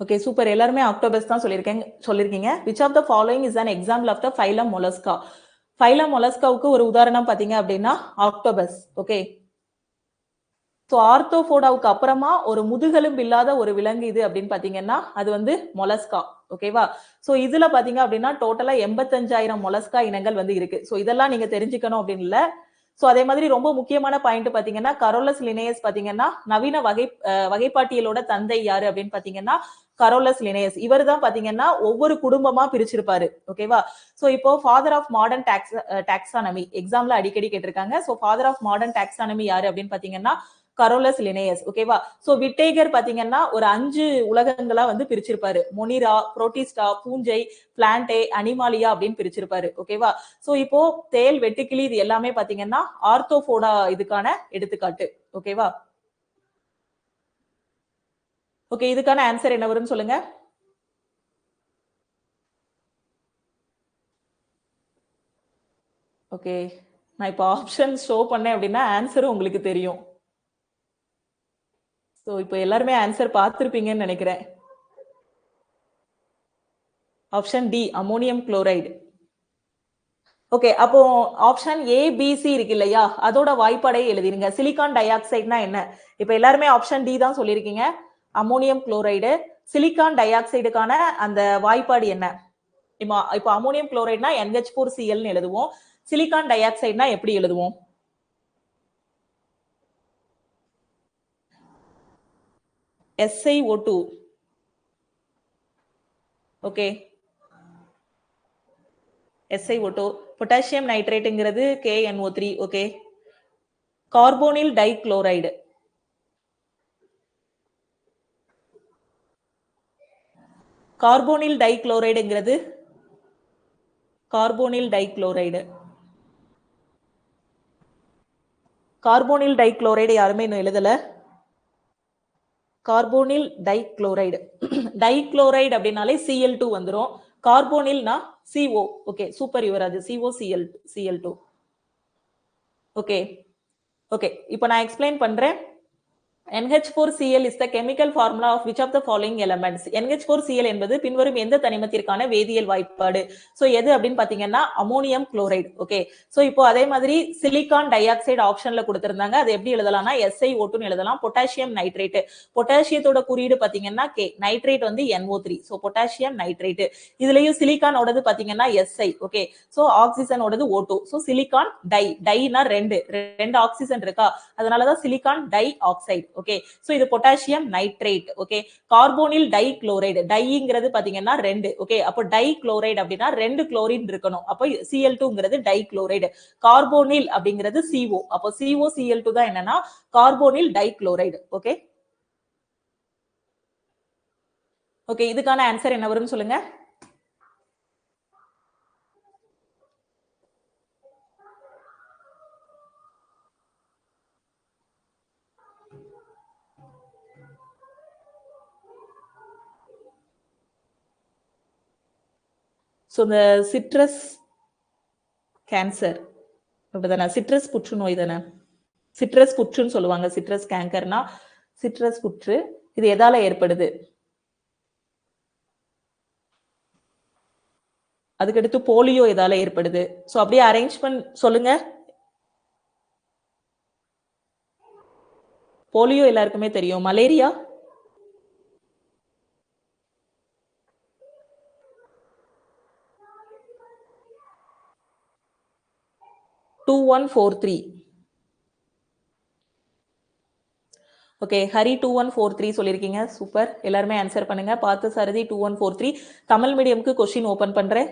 Okay, super. எல்லாருமே ஆக்டோபஸ் தான் சொல்லிருக்கீங்க. Which of the following is an example of the phylum mollusca? phylum molluscaவுக்கு ஒரு உதாரணம் பாத்தீங்க அப்படின்னா ஆக்டோபஸ். ஓகே, ஸோ ஆர்த்தோபோடாவுக்கு அப்புறமா ஒரு முதுகெலும்பு இல்லாத ஒரு விலங்கு இது அப்படின்னு பாத்தீங்கன்னா அது வந்து மொலஸ்கா. ஓகேவா? ஸோ இதுல பாத்தீங்க அப்படின்னா டோட்டலா 85,000 மொலஸ்கா இனங்கள் வந்து இருக்கு. ஸோ இதெல்லாம் நீங்க தெரிஞ்சுக்கணும் அப்படின்னு இல்ல. ஸோ அதே மாதிரி ரொம்ப முக்கியமான பாயிண்ட் பாத்தீங்கன்னா கரோலஸ் லினேயஸ் பாத்தீங்கன்னா நவீன வகைப்பாட்டியலோட தந்தை யாரு அப்படின்னு பாத்தீங்கன்னா கரோலஸ் லினேயஸ். இவர் தான் பாத்தீங்கன்னா ஒவ்வொரு குடும்பமா பிரிச்சிருப்பாரு. ஓகேவா? ஸோ இப்போ ஃபாதர் ஆஃப் மாடர்ன் டாக்ஸானமி எக்ஸாம்ல அடிக்கடி கேட்டிருக்காங்க. So father of modern taxonomy யாரு அப்படின்னு பாத்தீங்கன்னா கரோலஸ் லினேயஸ். ஓகேவா? சோ விட்டேகர் பாத்தீங்கன்னா ஒரு 5 உலகங்களா வந்து பிரிச்சிருப்பாரு. மொனிரா, புரோட்டிஸ்டா, பூஞ்சை, பிளான்டே, அனிமாலியா அப்படின்னு பிரிச்சிருப்பாரு. ஓகேவா? சோ இப்போ தேல், வெட்டுக்கிளி இது எல்லாமே பாத்தீங்கன்னா ஆர்த்தோபோடா இதுக்கான எடுத்துக்காட்டு. ஓகேவா? ஓகே, இதுக்கான ஆன்சர் என்ன வரும்னு சொல்லுங்க. ஓகே, நான் இப்போ ஆப்ஷன் ஷோ பண்ணேன் அப்படின்னா ஆன்சரும் உங்களுக்கு தெரியும். ஸோ இப்போ எல்லாருமே ஆன்சர் பார்த்துருப்பீங்கன்னு நினைக்கிறேன். Option D, ammonium chloride. Okay, அப்போ ஆப்ஷன் ஏ பி சி இருக்கு இல்லையா, அதோட வாய்ப்பாடை எழுதிருங்க. சிலிக்கான் டை ஆக்சைடுனா என்ன? இப்போ எல்லாருமே ஆப்ஷன் டி தான் சொல்லியிருக்கீங்க, அமோனியம் குளோரைடு. சிலிக்கான் டை ஆக்சைடுக்கான அந்த வாய்ப்பாடு என்ன? இப்போ அமோனியம் குளோரைடுனா NH4Cl னு எழுதுவோம். சிலிக்கான் டை ஆக்சைடுனா எப்படி எழுதுவோம்? SiO2. Okay, SiO2. பொட்டாசியம் நைட்ரேட்டுங்கிறது KNO3. Okay, carbonyl dichloride. Carbonyl டைகுளோரைடுங்கிறது கார்போனில் டைகுளோரைடு. கார்போனில் டைகுளோரைடு யாருமே இன்னும் எழுதல. Carbonyl dichloride. டைகுளோரைடு அப்படின்னாலே Cl2 வந்துரும். கார்போனில்னா CO. Okay, super Yuvaraj. COCl2. Okay okay, இப்போ நான் எக்ஸ்பிளைன் பண்றேன். NH4Cl is the chemical formula of which of the following elements? NH4Cl என்பது பின்வரும் எந்த தனிமத்திற்கான வேதியியல் வாய்ப்பாடு? சோ எது அப்படின்னு பாத்தீங்கன்னா அமோனியம் குளோரைடு. ஓகே, சோ இப்போ அதே மாதிரி சிலிக்கான் டை ஆக்சைடு ஆப்ஷன்ல கொடுத்திருந்தாங்க. அது எப்படி எழுதலாம்னா SiO2 னு எழுதலாம். பொட்டாசியம் நைட்ரேட், பொட்டாசியத்தோட குறியீடு பாத்தீங்கன்னா K, நைட்ரேட் வந்து NO3. So potassium nitrate. இதுலயும் சிலிக்கானோடது பாத்தீங்கன்னா Si. ஓகே, சோ ஆக்சிஜனோடது O2. சோ சிலிக்கான் டைனா ரெண்டு ஆக்சிஜன் இருக்கா, அதனாலதான் silicon dioxide. Okay, so இது potassium nitrate. Okay, carbonyl dichloride. டைங்கிறது பாத்தீங்கன்னா ரெண்டு. ஓகே, அப்போ டைகுளோரைடு அப்படின்னா ரெண்டு குளோரின் இருக்கணும். அப்போ Cl2ங்கிறது டைகுளோரைடு. கார்போனில் அப்படிங்கிறது CO. அப்போ COCl2 தான் என்னன்னா கார்போனில் டைகுளோரைடு. ஓகே ஓகே, இதுக்கான ஆன்சர் என்ன வரும்னு சொல்லுங்க. ஸோ இந்த சிட்ரஸ் கேன்சர் அப்படிதானே, சிட்ரஸ் புற்றுநோய் தானே, சிட்ரஸ் புற்றுன்னு சொல்லுவாங்க. சிட்ரஸ் கேங்கர்னா சிட்ரஸ் புற்று. இது எதால ஏற்படுது? அதுக்கடுத்து போலியோ எதால ஏற்படுது? ஸோ அப்படியே அரேஞ்ச்மெண்ட் சொல்லுங்க. போலியோ எல்லாருக்குமே தெரியும். Malaria? Two one four three. Okay, Hari 2143 சொல்லியிருக்கீங்க. சூப்பர், எல்லாருமே ஆன்சர் பண்ணுங்க. பார்த்து சாரதி 2143. தமிழ் மீடியம்க்கு கொஸ்டின் ஓபன் பண்றேன்.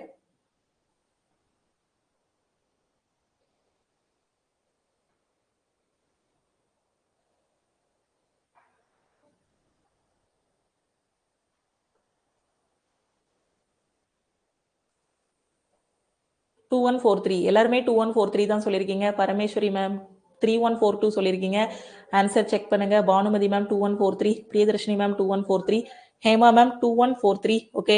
டூ ஒன் ஃபோர் த்ரீ, எல்லாருமே 2143 தான் சொல்லியிருக்கீங்க. பரமேஸ்வரி மேம் 3142 சொல்லியிருக்கீங்க. ஆன்சர் செக் பண்ணுங்க. Bhanumathi ma'am 2143, Priyadharshini ma'am 2143, Hema ma'am 2143. Okay,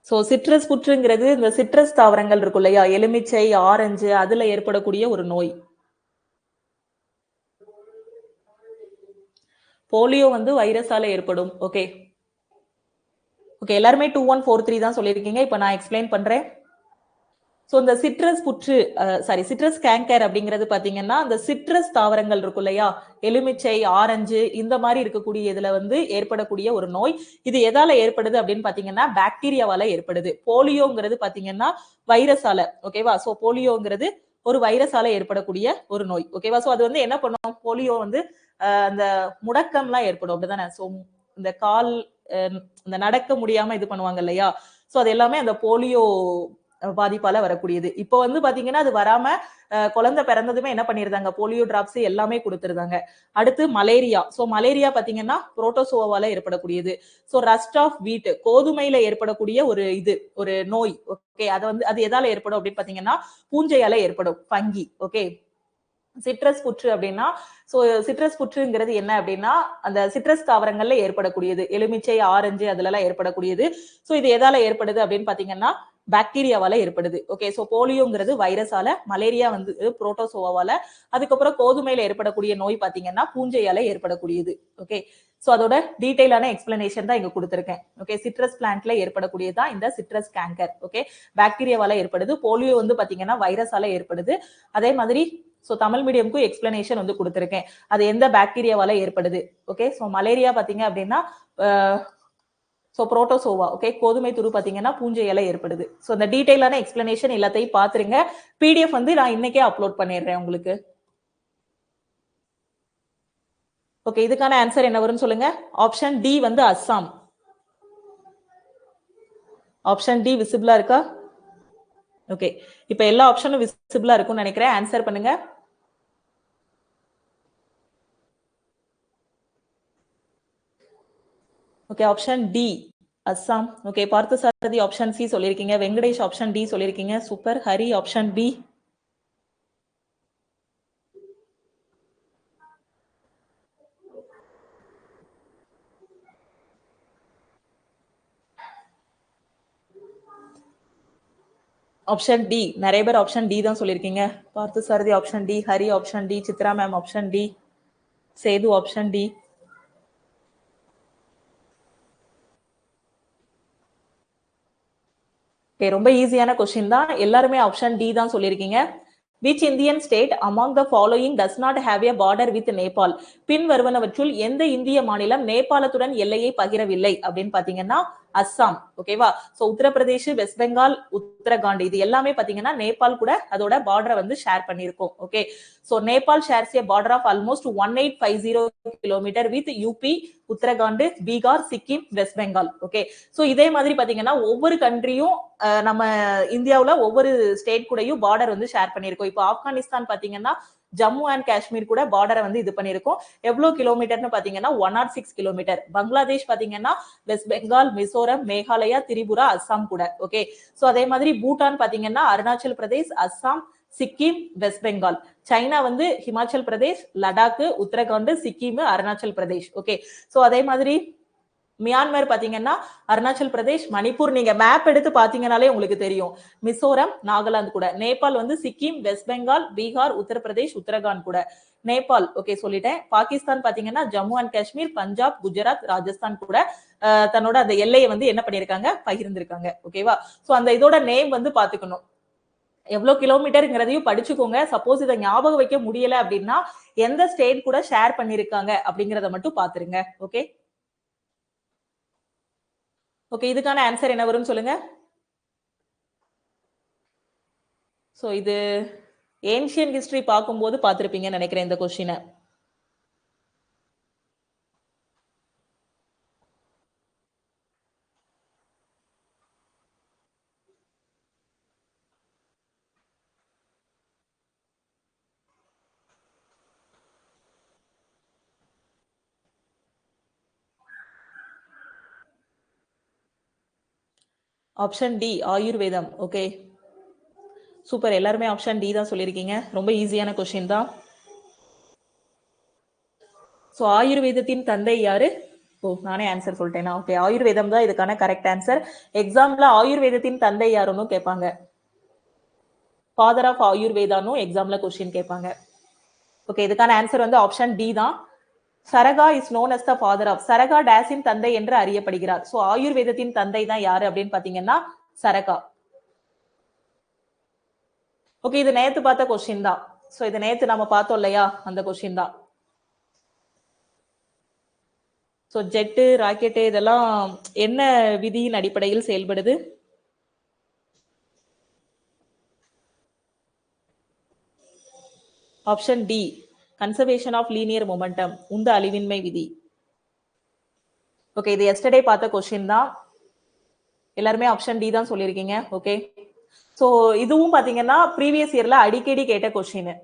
so citrus புற்றுங்கிறது இந்த சிட்ரஸ் தாவரங்கள் இருக்கும் இல்லையா, எலுமிச்சை, ஆரஞ்சு, அதுல ஏற்படக்கூடிய ஒரு நோய். போலியோ வந்து வைரஸால ஏற்படும். ஓகே ஓகே, எல்லாருமே 2143 தான் சொல்லியிருக்கீங்க. இப்போ நான் எக்ஸ்பிளைன் பண்றேன். ஸோ இந்த சிட்ரஸ் புற்று சிட்ரஸ் கேங்கர் அப்படிங்கிறது பாத்தீங்கன்னா அந்த சிட்ரஸ் தாவரங்கள் இருக்கும் இல்லையா, எலுமிச்சை, ஆரஞ்சு, இந்த மாதிரி இருக்கக்கூடிய இதுல வந்து ஏற்படக்கூடிய ஒரு நோய். இது எதால ஏற்படுது அப்படின்னு பாத்தீங்கன்னா பாக்டீரியாவால ஏற்படுது. போலியோங்கிறது பாத்தீங்கன்னா வைரஸால. ஓகேவா? ஸோ போலியோங்கிறது ஒரு வைரஸால ஏற்படக்கூடிய ஒரு நோய். ஓகேவா? ஸோ அது வந்து என்ன பண்ணும், போலியோ வந்து அந்த முடக்கம்லாம் ஏற்படும் அப்படிதானே. ஸோ இந்த கால் இந்த நடக்க முடியாம இது பண்ணுவாங்க இல்லையா, ஸோ அது எல்லாமே அந்த போலியோ பாதிப்பால வரக்கூடியது. இப்போ வந்து பாத்தீங்கன்னா அது வராம குழந்தை பிறந்ததுமே என்ன பண்ணிருந்தாங்க, போலியோ டிராப்ஸ் எல்லாமே கொடுத்துருந்தாங்க. அடுத்து மலேரியா. சோ மலேரியா பாத்தீங்கன்னா புரோட்டோசோவால ஏற்படக்கூடியது. சோ ரஸ்ட் ஆஃப் வீட், கோதுமையில ஏற்படக்கூடிய ஒரு நோய். ஓகே, அது எதால ஏற்படும் அப்படின்னு பாத்தீங்கன்னா பூஞ்சையால ஏற்படும், பங்கி. ஓகே, சிட்ரஸ் புற்று அப்படின்னா, சோ சிட்ரஸ் புற்றுங்கிறது என்ன அப்படின்னா அந்த சிட்ரஸ் தாவரங்கள்ல ஏற்படக்கூடியது, எலுமிச்சை, ஆரஞ்சு அதுல எல்லாம் ஏற்படக்கூடியது. சோ இது எதால ஏற்படுது அப்படின்னு பாத்தீங்கன்னா பாக்டீரியாவால ஏற்படுது. ஓகே, சோ போலியோங்கிறது வைரஸால, மலேரியா வந்து புரோட்டோசோவால, அதுக்கப்புறம் கோதுமையில ஏற்படக்கூடிய நோய் பாத்தீங்கன்னா பூஞ்சையால ஏற்படக்கூடியது. ஓகே, சோ அதோட டீடைலான எக்ஸ்பிளனேஷன் தான் இங்க கொடுத்திருக்கேன். ஓகே, சிட்ரஸ் பிளான்ட்ல ஏற்படக்கூடியதான் இந்த சிட்ரஸ் கேங்கர். ஓகே, பாக்டீரியாவால ஏற்படுது. போலியோ வந்து பாத்தீங்கன்னா வைரஸால ஏற்படுது. அதே மாதிரி சோ தமிழ் மீடியம்க்கு எக்ஸ்பிளனேஷன் வந்து கொடுத்திருக்கேன், அது எந்த பாக்டீரியாவால ஏற்படுது. ஓகே, சோ மலேரியா பாத்தீங்க அப்படின்னா சோ புரோட்டோசோவா. ஓகே, கோதுமை துரு பாத்தீங்கன்னா பூஞ்சையால ஏற்படுது. சோ இந்த டீடைலான எக்ஸ்பிளனேஷன் எல்லாத்தையும் பாத்துருங்க. பிடிஎஃப் வந்து நான் இன்னைக்கே அப்லோட் பண்ணிடுறேன் உங்களுக்கு. ஓகே, இதுக்கான ஆன்சர் என்ன வரும்னு சொல்லுங்க. ஆப்ஷன் டி வந்து அஸ்ஸாம். ஆப்ஷன் டி விசிபிளா இருக்கா? ஓகே, இப்போ எல்லா ஆப்ஷனும் விசிபிளா இருக்கும்னு நினைக்கிறேன். ஆன்சர் பண்ணுங்க. Okay, option D Assam. Okay, பார்த்த சாரதி ஆப்ஷன் சி சொல்லியிருக்கீங்க, வெங்கடேஷ் ஆப்ஷன் டி சொல்லியிருக்கீங்க. Super. Hari option B. Option D, நிறைய பேர் ஆப்ஷன் டி தான் சொல்லியிருக்கீங்க. பார்த்த சாரதி option D, Hari option D, Chitra ma'am option D, Sethu option D. ரொம்ப ஈஸியான கொஸ்டின் தான், எல்லாருமே ஆப்ஷன் டி தான் சொல்லியிருக்கீங்க. Which Indian state among the following does not have a border with Nepal? பின் வருவனவற்றுள் எந்த இந்திய மாநிலம் நேபாளத்துடன் எல்லையை பகிரவில்லை அப்படின்னு பாத்தீங்கன்னா அஸ்ஸாம். ஓகேவா? சோ உத்தரப்பிரதேஷ், வெஸ்ட் பெங்கால், உத்தரகாண்ட் இது எல்லாமே பாத்தீங்கன்னா நேபாள் கூட அதோட பார்டரை வந்து ஷேர் பண்ணிருக்கோம். Okay, so Nepal shares a border of almost 1850 kilometre with UP, Uttarakhand, Bihar, Sikkim, West Bengal. Okay, so இதே மாதிரி பாத்தீங்கன்னா ஒவ்வொரு கண்ட்ரியும் நம்ம இந்தியாவுல ஒவ்வொரு ஸ்டேட் கூடயும் பார்டர் வந்து ஷேர் பண்ணிருக்கோம். இப்போ ஆப்கானிஸ்தான் பாத்தீங்கன்னா ஜம்மு அண்ட் காஷ்மீர் கூட பார்டரை வந்து இது பண்ணிருக்கோம். எவ்வளவு கிலோமீட்டர்னு பாத்தீங்கன்னா 106 கிலோமீட்டர். பங்களாதேஷ் பாத்தீங்கன்னா வெஸ்ட் பெங்கால், மிசோரம், மேகாலயா, திரிபுரா, அஸ்ஸாம் கூட. ஓகே, சோ அதே மாதிரி பூட்டான் பாத்தீங்கன்னா அருணாச்சல் பிரதேஷ், அஸ்ஸாம், சிக்கிம், வெஸ்ட் பெங்கால். சைனா வந்து ஹிமாச்சல் பிரதேஷ், லடாக், உத்தரகாண்ட், சிக்கிம், அருணாச்சல் பிரதேஷ். ஓகே, சோ அதே மாதிரி மியான்மர் பாத்தீங்கன்னா அருணாச்சல் பிரதேஷ், மணிப்பூர், நீங்க மேப் எடுத்து பாத்தீங்கன்னாலே உங்களுக்கு தெரியும், மிசோரம், நாகாலாந்து கூட. நேபாள் வந்து சிக்கிம், வெஸ்ட் பெங்கால், பீகார், உத்தரப்பிரதேஷ், உத்தரகாண்ட் கூட. நேபாள் ஓகே சொல்லிட்டேன். பாகிஸ்தான் பாத்தீங்கன்னா ஜம்மு அண்ட் காஷ்மீர், பஞ்சாப், குஜராத், ராஜஸ்தான் கூட தன்னோட அந்த எல்லையை வந்து என்ன பண்ணிருக்காங்க, பகிர்ந்திருக்காங்க. ஓகேவா? சோ அந்த இதோட நேம் வந்து பாத்துக்கணும், எவ்வளவு கிலோமீட்டர்ங்கிறதையும் படிச்சுக்கோங்க. சப்போஸ் இதை ஞாபகம் வைக்க முடியல அப்படின்னா எந்த ஸ்டேட் கூட ஷேர் பண்ணிருக்காங்க அப்படிங்கறத மட்டும் பாத்துருங்க. ஓகே ஓகே, இதுக்கான ஆன்சர் என்ன வரும்னு சொல்லுங்க. சோ இது ஏன்ஷியன் ஹிஸ்டரி பார்க்கும்போது பார்த்திருப்பீங்கன்னு நினைக்கிறேன் இந்த கொஸ்டினை. ஆப்ஷன் டி ஆயுர்வேதம். ஓகே சூப்பர், எல்லாருமே ஆப்ஷன் டி தான் சொல்லியிருக்கீங்க. ரொம்ப ஈஸியான கொஸ்டின் தான். சோ ஆயுர்வேதத்தின் தந்தை யாரு? ஓ, நானே ஆன்சர் சொல்லிட்டேனா? ஓகே, ஆயுர்வேதம் தான் இதுக்கான கரெக்ட் ஆன்சர். எக்ஸாம்ல ஆயுர்வேதத்தின் தந்தை யாருன்னு கேட்பாங்க. ஃபாதர் ஆஃப் ஆயுர்வேதான்னு எக்ஸாம்ல கொஸ்டின் கேட்பாங்க. ஓகே, இதுக்கான ஆன்சர் வந்து ஆப்ஷன் டி தான். Charaka is known as the father of, Charaka டேஸின் தந்தை என்று அறியப்படுகிறார். சோ ஆயுர்வேதத்தின் தந்தை தான் யாரு அப்படின்னு பாத்தீங்கன்னா சரகா. ஓகே, இது நேத்து பார்த்த கொஸ்டின் தான். சோ இது நேத்து நம்ம பார்த்தோம் இல்லையா, அந்த கொஸ்டின் தான். ஸோ ஜெட்டு ராக்கெட்டு இதெல்லாம் என்ன விதியின் அடிப்படையில் செயல்படுது? Option D, conservation of linear momentum, உந்த அழிவின்மை விதி. ஓகே, இது எஸ்டர்டே பார்த்த கொஸ்டின் தான். எல்லாருமே ஆப்ஷன் டி தான் சொல்லியிருக்கீங்க. ஓகே, ஸோ இதுவும் பாத்தீங்கன்னா ப்ரீவியஸ் இயர்ல அடிக்கடி கேட்ட question.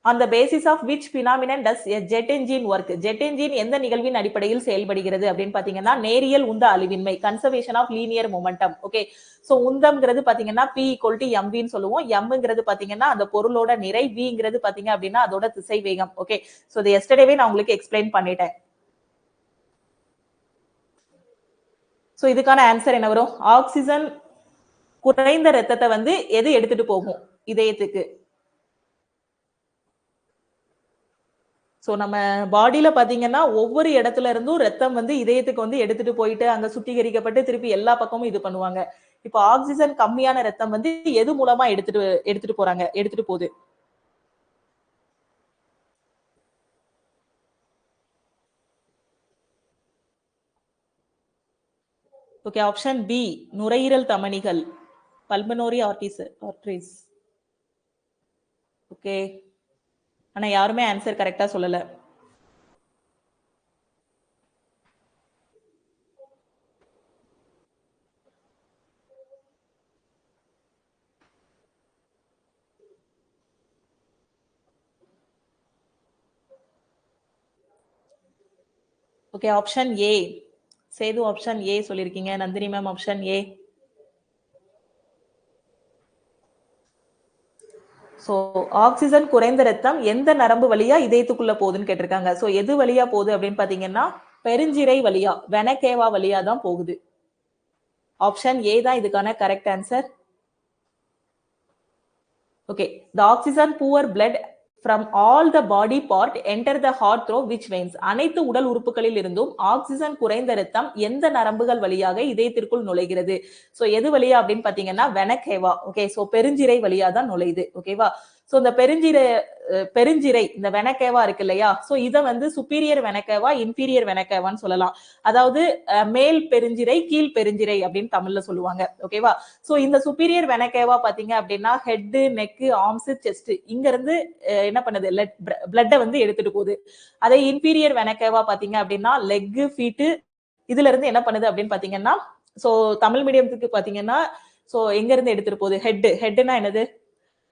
On the basis of which phenomenon does a jet engine work? Jet engine எந்த நிகழ்வின் அடிப்படையில் செயல்படுகிறது அப்படின்னு பாத்தீங்கன்னா நேரியல் உந்த அழிவின்மை, conservation of linear momentum. Okay, so உந்தம்ங்கிறது பாத்தீங்கன்னா P = mv ன்னு சொல்லுவோம். mங்கிறது பாத்தீங்கன்னா அந்த பொருளோட நிறை, vங்கிறது பாத்தீங்க அப்படின்னா அதோட திசை வேகம். ஓகே, சோ இது எஸ்டர்டேவே நான் உங்களுக்கு எக்ஸ்பிளைன் பண்ணிட்டேன். சோ இதுக்கான ஆன்சர் என்ன வரும்? ஆக்சிஜன் குறைந்த ரத்தத்தை வந்து எது எடுத்துட்டு போகும் இதயத்துக்கு? சோ நம்ம பாடியில பாத்தீங்கன்னா ஒவ்வொரு இடத்துல இருந்தும் ரத்தம் வந்து இதயத்துக்கு வந்து எடுத்துட்டு போயிட்டு அங்க சுத்திகரிக்கப்பட்டு திருப்பி எல்லா பக்கமும் இது பண்ணுவாங்க. இப்போ ஆக்சிஜன் கம்மியான ரத்தம் வந்து எது மூலமா எடுத்துட்டு போறாங்க, எடுத்துட்டு போகுது? ஓகே, ஆப்ஷன் பி, நுரையீரல் தமனிகள், பல்மனோரி ஆர்டரிஸ். ஓகே, ஆனா யாருமே ஆன்சர் கரெக்டா சொல்லல. Okay, option A, Sethu option A சொல்லிருக்கீங்க. Nandini ma'am option A. So oxygen குறைந்த ரத்தம் எந்த நரம்பு வழியா இதயத்துக்குள்ள போகுதுன்னு கேட்டிருக்காங்க. சோ எது வழியா போகுது அப்படின்னு பாத்தீங்கன்னா பெருஞ்சிரை வழியா, வெனகேவா வழியா தான் போகுது. ஆப்ஷன் ஏ தான் இதுக்கான correct answer. Okay, the oxygen poor blood from all the body part enter the heart through which veins? அனைத்து உடல் உறுப்புகளில் இருந்தும் ஆக்சிஜன் குறைந்த ரத்தம் எந்த நரம்புகள் வழியாக இதயத்திற்குள் நுழைகிறது? சோ எது வழியா அப்படின்னு பாத்தீங்கன்னா வெனகேவா. ஓகே, சோ பெருஞ்சிரை வழியா தான் நுழையுது. ஓகேவா? சோ இந்த பெருஞ்சிரை இந்த வெனக்கேவா இருக்கு இல்லையா, சோ இத வந்து சுப்பீரியர் வெனக்கேவா, இன்பீரியர் வெனக்கேவான்னு சொல்லலாம். அதாவது மேல் பெருஞ்சிரை, கீழ் பெருஞ்சிரை அப்படின்னு தமிழ்ல சொல்லுவாங்க. ஓகேவா? சோ இந்த சுப்பீரியர் வெனக்கேவா பாத்தீங்க அப்படின்னா ஹெட், நெக், ஆர்ம்ஸ், செஸ்ட் இங்க இருந்து என்ன பண்ணுது, பிளட்ட வந்து எடுத்துட்டு போகுது. அதே இன்பீரியர் வெனக்கேவா பாத்தீங்க அப்படின்னா லெக், ஃபீட் இதுல இருந்து என்ன பண்ணுது அப்படின்னு பாத்தீங்கன்னா, சோ தமிழ் மீடியத்துக்கு பாத்தீங்கன்னா சோ எங்க இருந்து எடுத்துட்டு போகுது? ஹெட்னா என்னது?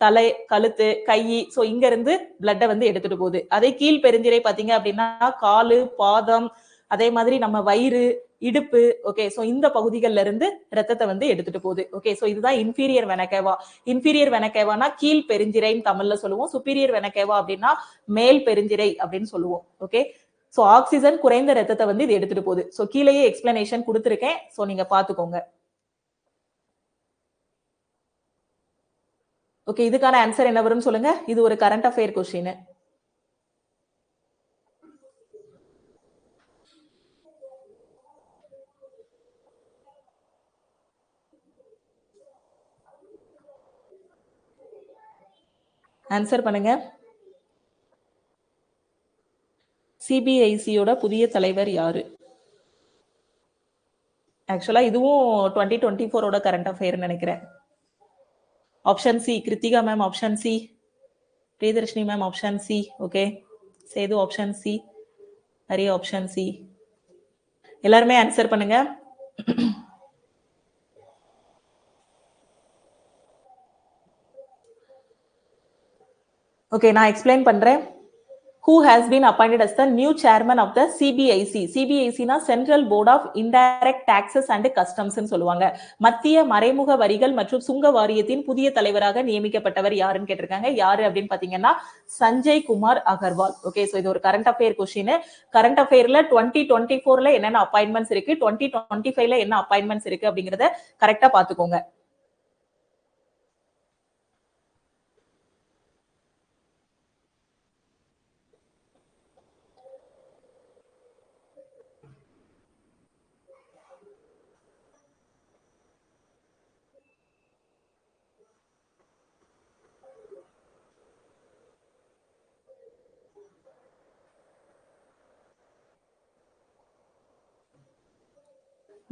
தலை, கழுத்து, கை, சோ இங்க இருந்து பிளட்ட வந்து எடுத்துட்டு போகுது. அதே கீழ் பெருஞ்சிரை பாத்தீங்க அப்படின்னா காலு, பாதம், அதே மாதிரி நம்ம வயிறு, இடுப்பு. ஓகே, சோ இந்த பகுதிகள்ல இருந்து ரத்தத்தை வந்து எடுத்துட்டு போகுது. ஓகே, சோ இதுதான் இன்பீரியர் வெனகேவா. இன்பீரியர் வெனகேவானா கீழ் பெருஞ்சிரைன்னு தமிழ்ல சொல்லுவோம். சுப்பீரியர் வெனகேவா அப்படின்னா மேல் பெருஞ்சிரை அப்படின்னு சொல்லுவோம். ஓகே, சோ ஆக்சிஜன் குறைந்த ரத்தத்தை வந்து இது எடுத்துட்டு போகுது. சோ கீழேயே எக்ஸ்பிளனேஷன் கொடுத்திருக்கேன். சோ நீங்க பாத்துக்கோங்க. ஓகே, இதுக்கான ஆன்சர் என்ன வரும்னு சொல்லுங்க. இது ஒரு கரண்ட் அஃபேர் கொஸ்டின். ஆன்சர் பண்ணுங்க. சிபிஐசியோட புதிய தலைவர் யாரு? ஆக்சுவலா இதுவும் 2024ஓட கரண்ட் அஃபேர் நினைக்கிறேன். Option C Krithika ma'am, option C Priyadarshini ma'am, option C. Okay, Sethu option C, Hari option C. எல்லாருமே ஆன்சர் பண்ணுங்க. ஓகே, நான் எக்ஸ்பிளைன் பண்றேன். who has been appointed as the new chairman of the CBIC. CBIC na Central Board of Indirect Taxes and Customs ன்னு சொல்லுவாங்க. மத்திய மறைமுக வரிகள் மற்றும் சுங்க வாரியத்தின் புதிய தலைவராக நியமிக்கப்பட்டவர் யாருன்னு கேட்டிருக்காங்க. யாரு அப்படின்னு பாத்தீங்கன்னா சஞ்சய் குமார் அகர்வால். ஓகே, சோ இது ஒரு கரண்ட் அஃபேர் கொஸ்டின். கரண்ட் அஃபேர்ல 2024ல என்னென்ன அப்பாயின்மெண்ட்ஸ் இருக்கு, 2025ல என்ன அப்பாயின்மெண்ட்ஸ் இருக்கு அப்படிங்கறத கரெக்டா பாத்துக்கோங்க.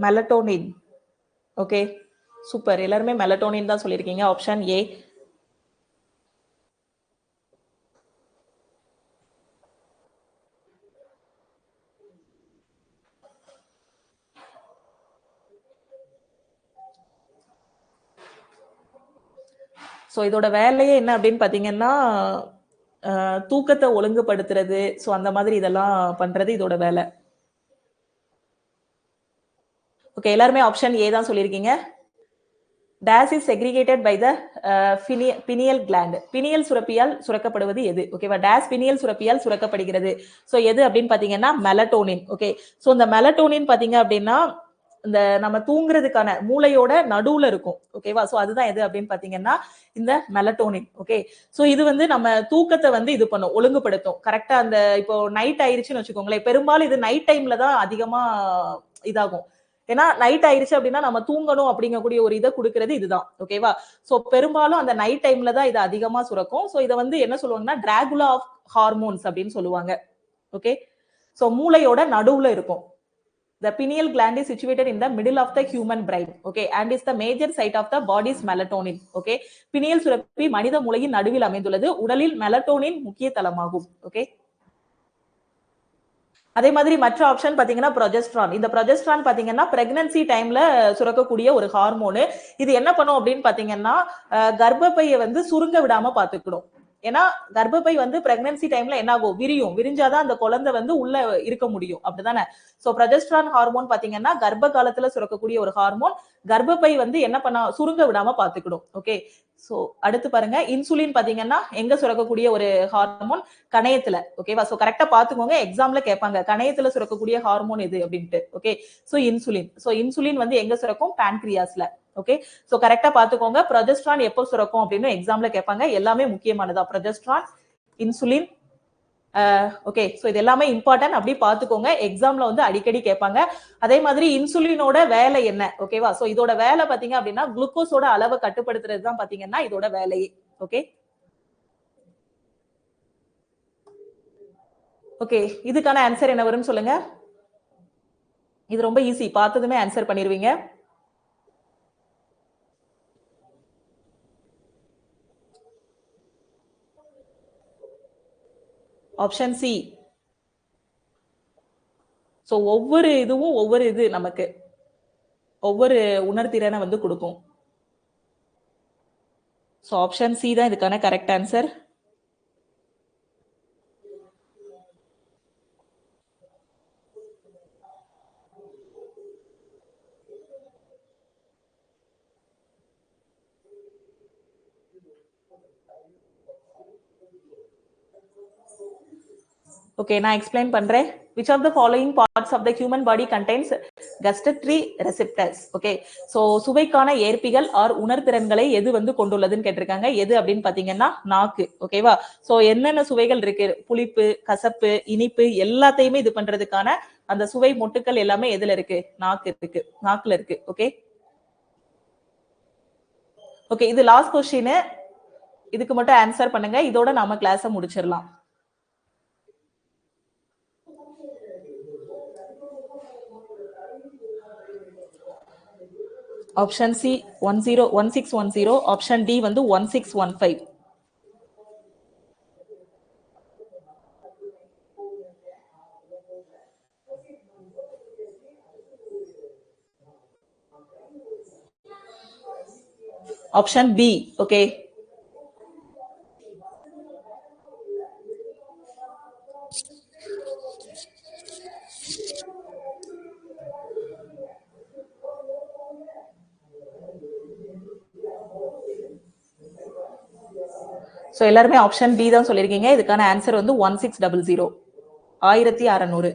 மெலட்டோனின். Okay, super. எல்லாருமே மெலட்டோனின் தான் சொல்லியிருக்கீங்க. ஆப்ஷன் ஏ. ஸோ இதோட வேலையே என்ன அப்படின்னு பாத்தீங்கன்னா தூக்கத்தை ஒழுங்குபடுத்துறது, ஸோ அந்த மாதிரி இதெல்லாம் பண்றது இதோட வேலை. ஓகே, எல்லாருமே ஆப்ஷன் ஏ தான் சொல்லியிருக்கீங்க. This is segregated by the pineal gland. Pineal சுரப்பியால் சுரக்கப்படுவது எது? ஓகேவா, டேஸ் பினியல் சுரப்பியால் சுரக்கப்படுகிறது. ஸோ எது அப்படின்னு பாத்தீங்கன்னா மெலட்டோனின். ஓகே, ஸோ இந்த மெலட்டோனின் பாத்தீங்க அப்படின்னா இந்த நம்ம தூங்குறதுக்கான மூளையோட நடுவுல இருக்கும். ஓகேவா, சோ அதுதான் எது அப்படின்னு பாத்தீங்கன்னா இந்த மெலட்டோனின். ஓகே, சோ இது வந்து நம்ம தூக்கத்தை வந்து இது பண்ணும், ஒழுங்குபடுத்தும். கரெக்டா அந்த இப்போ நைட் ஆயிருச்சுன்னு வச்சுக்கோங்களேன், பெரும்பாலும் இது நைட் டைம்ல தான் அதிகமா இதாகும். ஏன்னா நைட் ஆயிருச்சு அப்படின்னா நம்ம தூங்கணும் அப்படிங்கக்கூடிய ஒரு இதை கொடுக்கறது இதுதான். ஓகேவா, சோ பெரும்பாலும் அந்த நைட் டைம்ல தான் இது அதிகமா சுரக்கும். சோ இதை வந்து என்ன சொல்லுவாங்கன்னா டிராகுலா ஆஃப் ஹார்மோன்ஸ் அப்படின்னு சொல்லுவாங்க. ஓகே, சோ மூளையோட நடுவுல இருக்கும். The pineal gland is situated in the middle of the human brain, okay, and is the major site of the body's melatonin. Okay, pineal சுரப்பி மனித மூளையின் நடுவில் அமைந்துள்ளது. உடலில் மெலட்டோனின் முக்கிய தளமாகும். ஓகே, அதே மாதிரி மற்ற ஆப்ஷன் பாத்தீங்கன்னா ப்ரொஜெஸ்ட்ரான். இந்த ப்ரொஜெஸ்ட்ரான் பாத்தீங்கன்னா பிரெக்னன்சி டைம்ல சுரக்கக்கூடிய ஒரு ஹார்மோனு. இது என்ன பண்ணும் அப்படின்னு பாத்தீங்கன்னா கர்ப்பப்பையை வந்து சுருங்க விடாம பாத்துக்கணும். ஏன்னா கர்ப்பப்பை வந்து பிரெக்னன்சி டைம்ல என்ன ஆகும், விரியும். விரிஞ்சாதான் அந்த குழந்தை வந்து உள்ள இருக்க முடியும், அப்படிதானே? சோ ப்ரொஜெஸ்ட்ரான் ஹார்மோன் பாத்தீங்கன்னா கர்ப்ப காலத்துல சுரக்கக்கூடிய ஒரு ஹார்மோன். கர்ப்பப்பை வந்து என்ன பண்ண, சுருங்க விடாம பாத்துக்கணும். ஓகே, சோ அடுத்து பாருங்க, இன்சுலின் பாத்தீங்கன்னா எங்க சுரக்கக்கூடிய ஒரு ஹார்மோன்? கணையத்துல. ஓகேவா, சோ கரெக்டா பாத்துக்கோங்க, எக்ஸாம்ல கேட்பாங்க கணையத்துல சுரக்கக்கூடிய ஹார்மோன் எது அப்படின்ட்டு. Okay, so insulin. So insulin வந்து எங்க சுரக்கும்? பான்கிரியாஸ்ல. ஓகே, சோ கரெக்டா பாத்துக்கோங்க. ப்ரொஜெஸ்ட்ரான் எப்போ சுரக்கும் அப்படின்னு எக்ஸாம்ல கேட்பாங்க. எல்லாமே முக்கியமானதா, ப்ரொஜெஸ்ட்ரான், இன்சுலின். ஓகே, சோ இது எல்லாமே இம்பார்ட்டன்ட், அப்படி பாத்துக்கோங்க, எக்ஸாம்ல வந்து அடிக்கடி கேட்பாங்க. அதே மாதிரி இன்சுலினோட வேலை என்ன? ஓகேவா, சோ இதோட வேலை பாத்தீங்க அப்படின்னா குளுக்கோஸோட அளவை கட்டுப்படுத்துறது தான் பாத்தீங்கன்னா இதோட வேலையே. ஓகே, ஓகே, இதுக்கான ஆன்சர் என்ன வரும்னு சொல்லுங்க. இது ரொம்ப ஈஸி, பார்த்ததுமே ஆன்சர் பண்ணிருவீங்க. Option C. சோ ஒவ்வொரு இதுவும் ஒவ்வொரு இது நமக்கு ஒவ்வொரு உணர்திறனை வந்து கொடுக்கும். சோ ஆப்ஷன் சி தான் இதுக்கான கரெக்ட் ஆன்சர். ஓகே, நான் எக்ஸ்பிளைன் பண்றேன். which of the following parts of the human body contains gustatory receptors? Okay, so சுவைக்கான ஏற்பிகள் ஆர் உணர்திறன்களை எது வந்து கொண்டுள்ளதுன்னு கேட்டிருக்காங்க. எது அப்படின்னு பாத்தீங்கன்னா நாக்கு. ஓகேவா, சோ என்னென்ன சுவைகள் இருக்கு? புளிப்பு, கசப்பு, இனிப்பு எல்லாத்தையுமே இது பண்றதுக்கான அந்த சுவை மொட்டுக்கள் எல்லாமே எதுல இருக்கு? நாக்கு இருக்கு, நாக்குல இருக்கு. ஓகே, ஓகே, இது லாஸ்ட் கொஸ்டின். இதுக்கு மட்டும் ஆன்சர் பண்ணுங்க, இதோட நாம கிளாஸ முடிச்சிடலாம். ஆப்ஷன் சி 1610, ஆப்ஷன் டி வந்து 1615. Option B. ஓகே, ஸோ எல்லாருமே ஆப்ஷன் பி தான் சொல்லியிருக்கீங்க. இதுக்கான ஆன்சர் வந்து 1600 1600.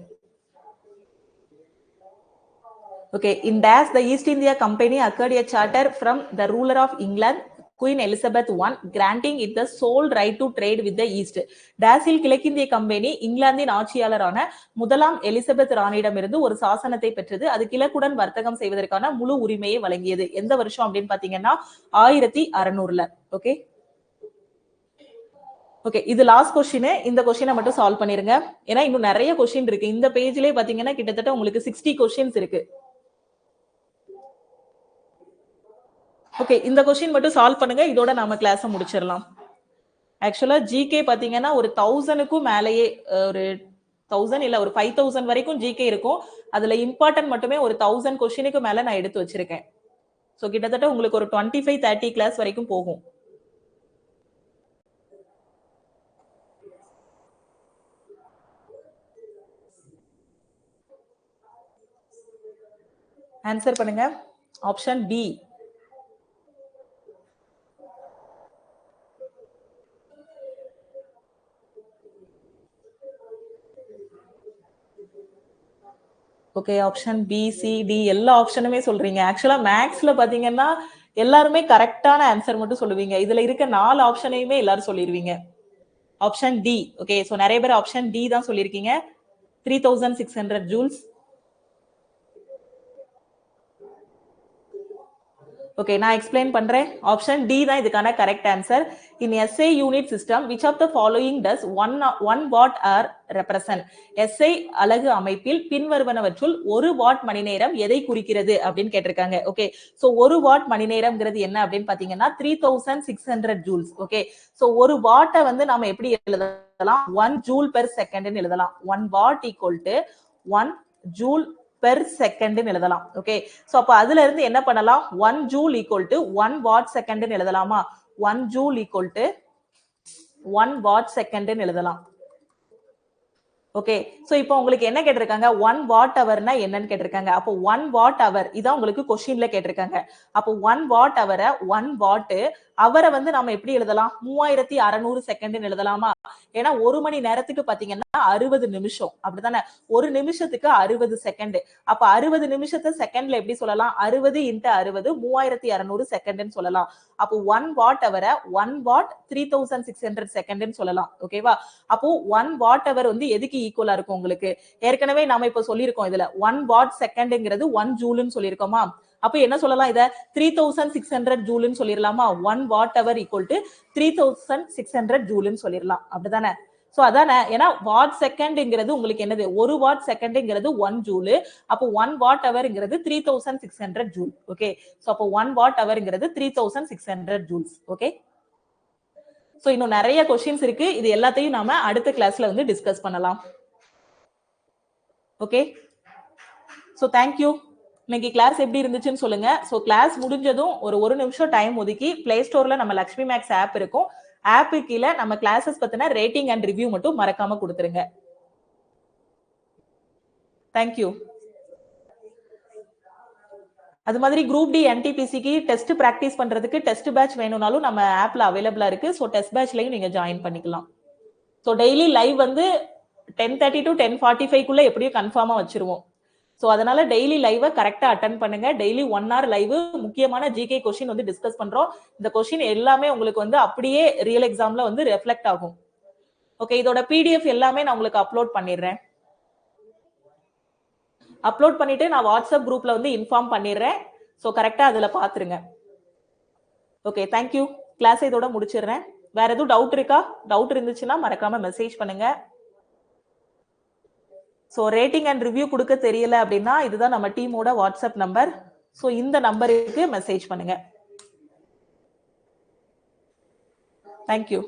Okay, in dash the East India Company acquired a charter from the ruler of England, Queen Elizabeth I, granting it the sole right to trade with the East. டேஸில் கிழக்கிந்திய company இங்கிலாந்தின் ஆட்சியாளரான முதலாம் Elizabeth ராணியிடமிருந்து ஒரு சாசனத்தை பெற்றது. அது கிழக்குடன் வர்த்தகம் செய்வதற்கான முழு உரிமையை வழங்கியது. எந்த வருஷம் அப்படின்னு பாத்தீங்கன்னா 1600. ஓகே ஓகே, இது லாஸ்ட் கொஸ்டின். இந்த கொஸ்டினை மட்டும் சால்வ் பண்ணிருங்க. ஏன்னா இன்னும் நிறைய கொஸ்டின் இருக்கு. இந்த பேஜ்லயே பாத்தீங்கன்னா கிட்டத்தட்ட உங்களுக்கு 60 கொஸ்டின்ஸ் இருக்கு. ஓகே, இந்த கொஸ்டின் மட்டும் சால்வ் பண்ணுங்க. இதோட நாம கிளாஸை முடிச்சிடலாம். ஆக்சுவலா ஜிகே பாத்தீங்கன்னா ஒரு 1000க்கும் மேலேயே, ஒரு 1000 இல்ல ஒரு 5000 வரைக்கும் ஜிகே இருக்கும். அதுல இம்பார்ட்டன்ட் மட்டுமே ஒரு 1000 கொஸ்டினுக்கு மேல நான் எடுத்து வச்சிருக்கேன். ஸோ கிட்டத்தட்ட உங்களுக்கு ஒரு 25-30 கிளாஸ் வரைக்கும் போகும். ஆன்சர் பண்ணுங்க. Option B. Okay, option B, C, D எல்லா ஆப்ஷனுமே சொல்றீங்க. ஆக்சுவலா மேக்ஸ்ல பாத்தீங்கன்னா எல்லாருமே கரெக்டான ஆன்சர் மட்டும் சொல்லுவீங்க. இதுல இருக்க 4 ஆப்ஷனையுமே எல்லாரும் சொல்லிடுவீங்க. Option D. ஓகே, சோ நிறைய பேர் ஆப்ஷன் டி தான் சொல்லிருக்கீங்க. 3600 ஜூல்ஸ். ஓகே, நான் எக்ஸ்பிளைன் பண்றேன். ஆப்ஷன் டி தான் இதுக்கான correct answer. In SI unit system which of the following does 1 watt hour represent? SI அலகு அமைப்பில் பின்வருவனவற்றுள் 1 வாட் மணி நேரம் எதை குறிக்கிறது அப்படின்னு கேட்டிருக்காங்க. ஓகே, சோ 1 வாட் மணி நேரம்ங்கிறது என்ன அப்படின்னு பாத்தீங்கன்னா 3600 ஜூல்ஸ். ஓகே, சோ 1 வாட்டை வந்து நாம எப்படி எழுதலாம்? 1 ஜூல் பெர் செகண்ட் எழுதலாம். 1 watt equal to 1 joule per second எழுதலாம். ஓகே, சோ அப்ப அதுல இருந்து என்ன பண்ணலாம்? 1 joule equal to 1 watt second எழுதலாமா? 1 joule equal to 1 watt second எழுதலாம். ஓகே, சோ இப்போ உங்களுக்கு என்ன கேட்டிருக்காங்க? 1 வாட் ஹவர்னா என்னன்னு கேட்டிருக்காங்க. அப்போ 1 வாட் ஹவர் இதான் உங்களுக்கு கொஸ்டின்ல கேட்டிருக்காங்க. அப்போ 1 வாட் ஹவரை 1 வாட் அவரை வந்து நாம எப்படி எழுதலாம்? 3600 செகண்ட் எழுதலாமா? ஏன்னா ஒரு மணி நேரத்துக்கு பாத்தீங்கன்னா 60 நிமிஷம், அப்படித்தானே? ஒரு நிமிஷத்துக்கு 60 செகண்ட். அப்ப 60 நிமிஷத்தை செகண்ட்ல எப்படி சொல்லலாம்? 60 × 60 3600 செகண்ட்னு சொல்லலாம். அப்போ 1 வாட் ஹவரை 1 வாட் 3600 செகண்ட்னு சொல்லலாம். ஓகேவா? அப்போ 1 வாட் ஹவர் வந்து எதுக்கு ஈக்குவலா இருக்கும் உங்களுக்கு? ஏற்கனவே நாம இப்ப சொல்லியிருக்கோம். இதுல 1 வாட் செகண்ட்ங்கிறது 1 ஜூல்னு சொல்லியிருக்கோமா? அப்ப என்ன சொல்லலாம்? இத 3600 ஜூல்னு சொல்லிரலாமா? 1 வாட் ஹவர் ஈக்குவல் டு 3600 ஜூல்னு சொல்லிரலாம். அப்படிதானே? சோ அதானே, ஏன்னா வாட் செகண்ட்ங்கிறது உங்களுக்கு என்னது? 1 வாட் செகண்ட்ங்கிறது 1 ஜூல். அப்போ 1 வாட் ஹவர்ங்கிறது 3600 ஜூல். ஓகே, சோ அப்போ 1 வாட் ஹவர்ங்கிறது 3600 ஜூல்ஸ். ஓகே, சோ இன்னும் நிறைய क्वेश्चंस இருக்கு. இது எல்லாத்தையும் நாம அடுத்த கிளாஸ்ல வந்து டிஸ்கஸ் பண்ணலாம். Okay, so thank you. இன்னைக்கு கிளாஸ் எப்படி இருந்துச்சுன்னு சொல்லுங்க. சோ கிளாஸ் முடிஞ்சதும் ஒரு நிமிஷம் டைம் ஒதுக்கி பிளே ஸ்டோர்ல நம்ம லக்ஷ்மி மேக்ஸ் ஆப் இருக்கும். ஆப்பு கீழே நம்ம கிளாஸஸ் பத்தின ரேட்டிங் அண்ட் ரிவ்யூ மட்டும் மறக்காம கொடுத்துருங்க. தேங்க்யூ. அது மாதிரி குரூப் டி என்டிபிசிக்கு டெஸ்ட் பிராக்டிஸ் பண்றதுக்கு டெஸ்ட் பேட்ச் வேணும்னாலும் நம்ம ஆப்ல அவைலபிளா இருக்கு. ஸோ டெஸ்ட் பேட்ச்லயும் நீங்க ஜாயின் பண்ணிக்கலாம். ஸோ டெய்லி லைவ் வந்து 10:30 to 10:45 எப்படியும் கன்ஃபார்மா வச்சிருவோம். ஸோ அதனால டெய்லி லைவை கரெக்டா அட்டன் பண்ணுங்க. டெய்லி 1 hour லைவ் முக்கியமான ஜிகே கொஸ்டின் வந்து டிஸ்கஸ் பண்றோம். இந்த கொஸ்டின் எல்லாமே உங்களுக்கு வந்து அப்படியே ரியல் எக்ஸாம்ல வந்து ரெஃப்ளெக்ட் ஆகும். ஓகே, இதோட பிடிஎஃப் எல்லாமே நான் உங்களுக்கு அப்லோட் பண்ணிடுறேன். அப்லோட் பண்ணிட்டு நான் வாட்ஸ்அப் குரூப்ல வந்து இன்ஃபார்ம் பண்ணிடுறேன். ஸோ கரெக்டா அதுல பாத்துருங்க. Okay, thank you. கிளாஸ் இதோட முடிச்சிடுறேன். வேற எதுவும் டவுட் இருக்கா? டவுட் இருந்துச்சுன்னா மறக்காம மெசேஜ் பண்ணுங்க. ஸோ ரேட்டிங் அண்ட் ரிவ்யூ கொடுக்க தெரியல அப்படின்னா இதுதான் நம்ம டீமோட வாட்ஸ்அப் நம்பர். ஸோ இந்த நம்பருக்கு மெசேஜ் பண்ணுங்க. தேங்க்யூ.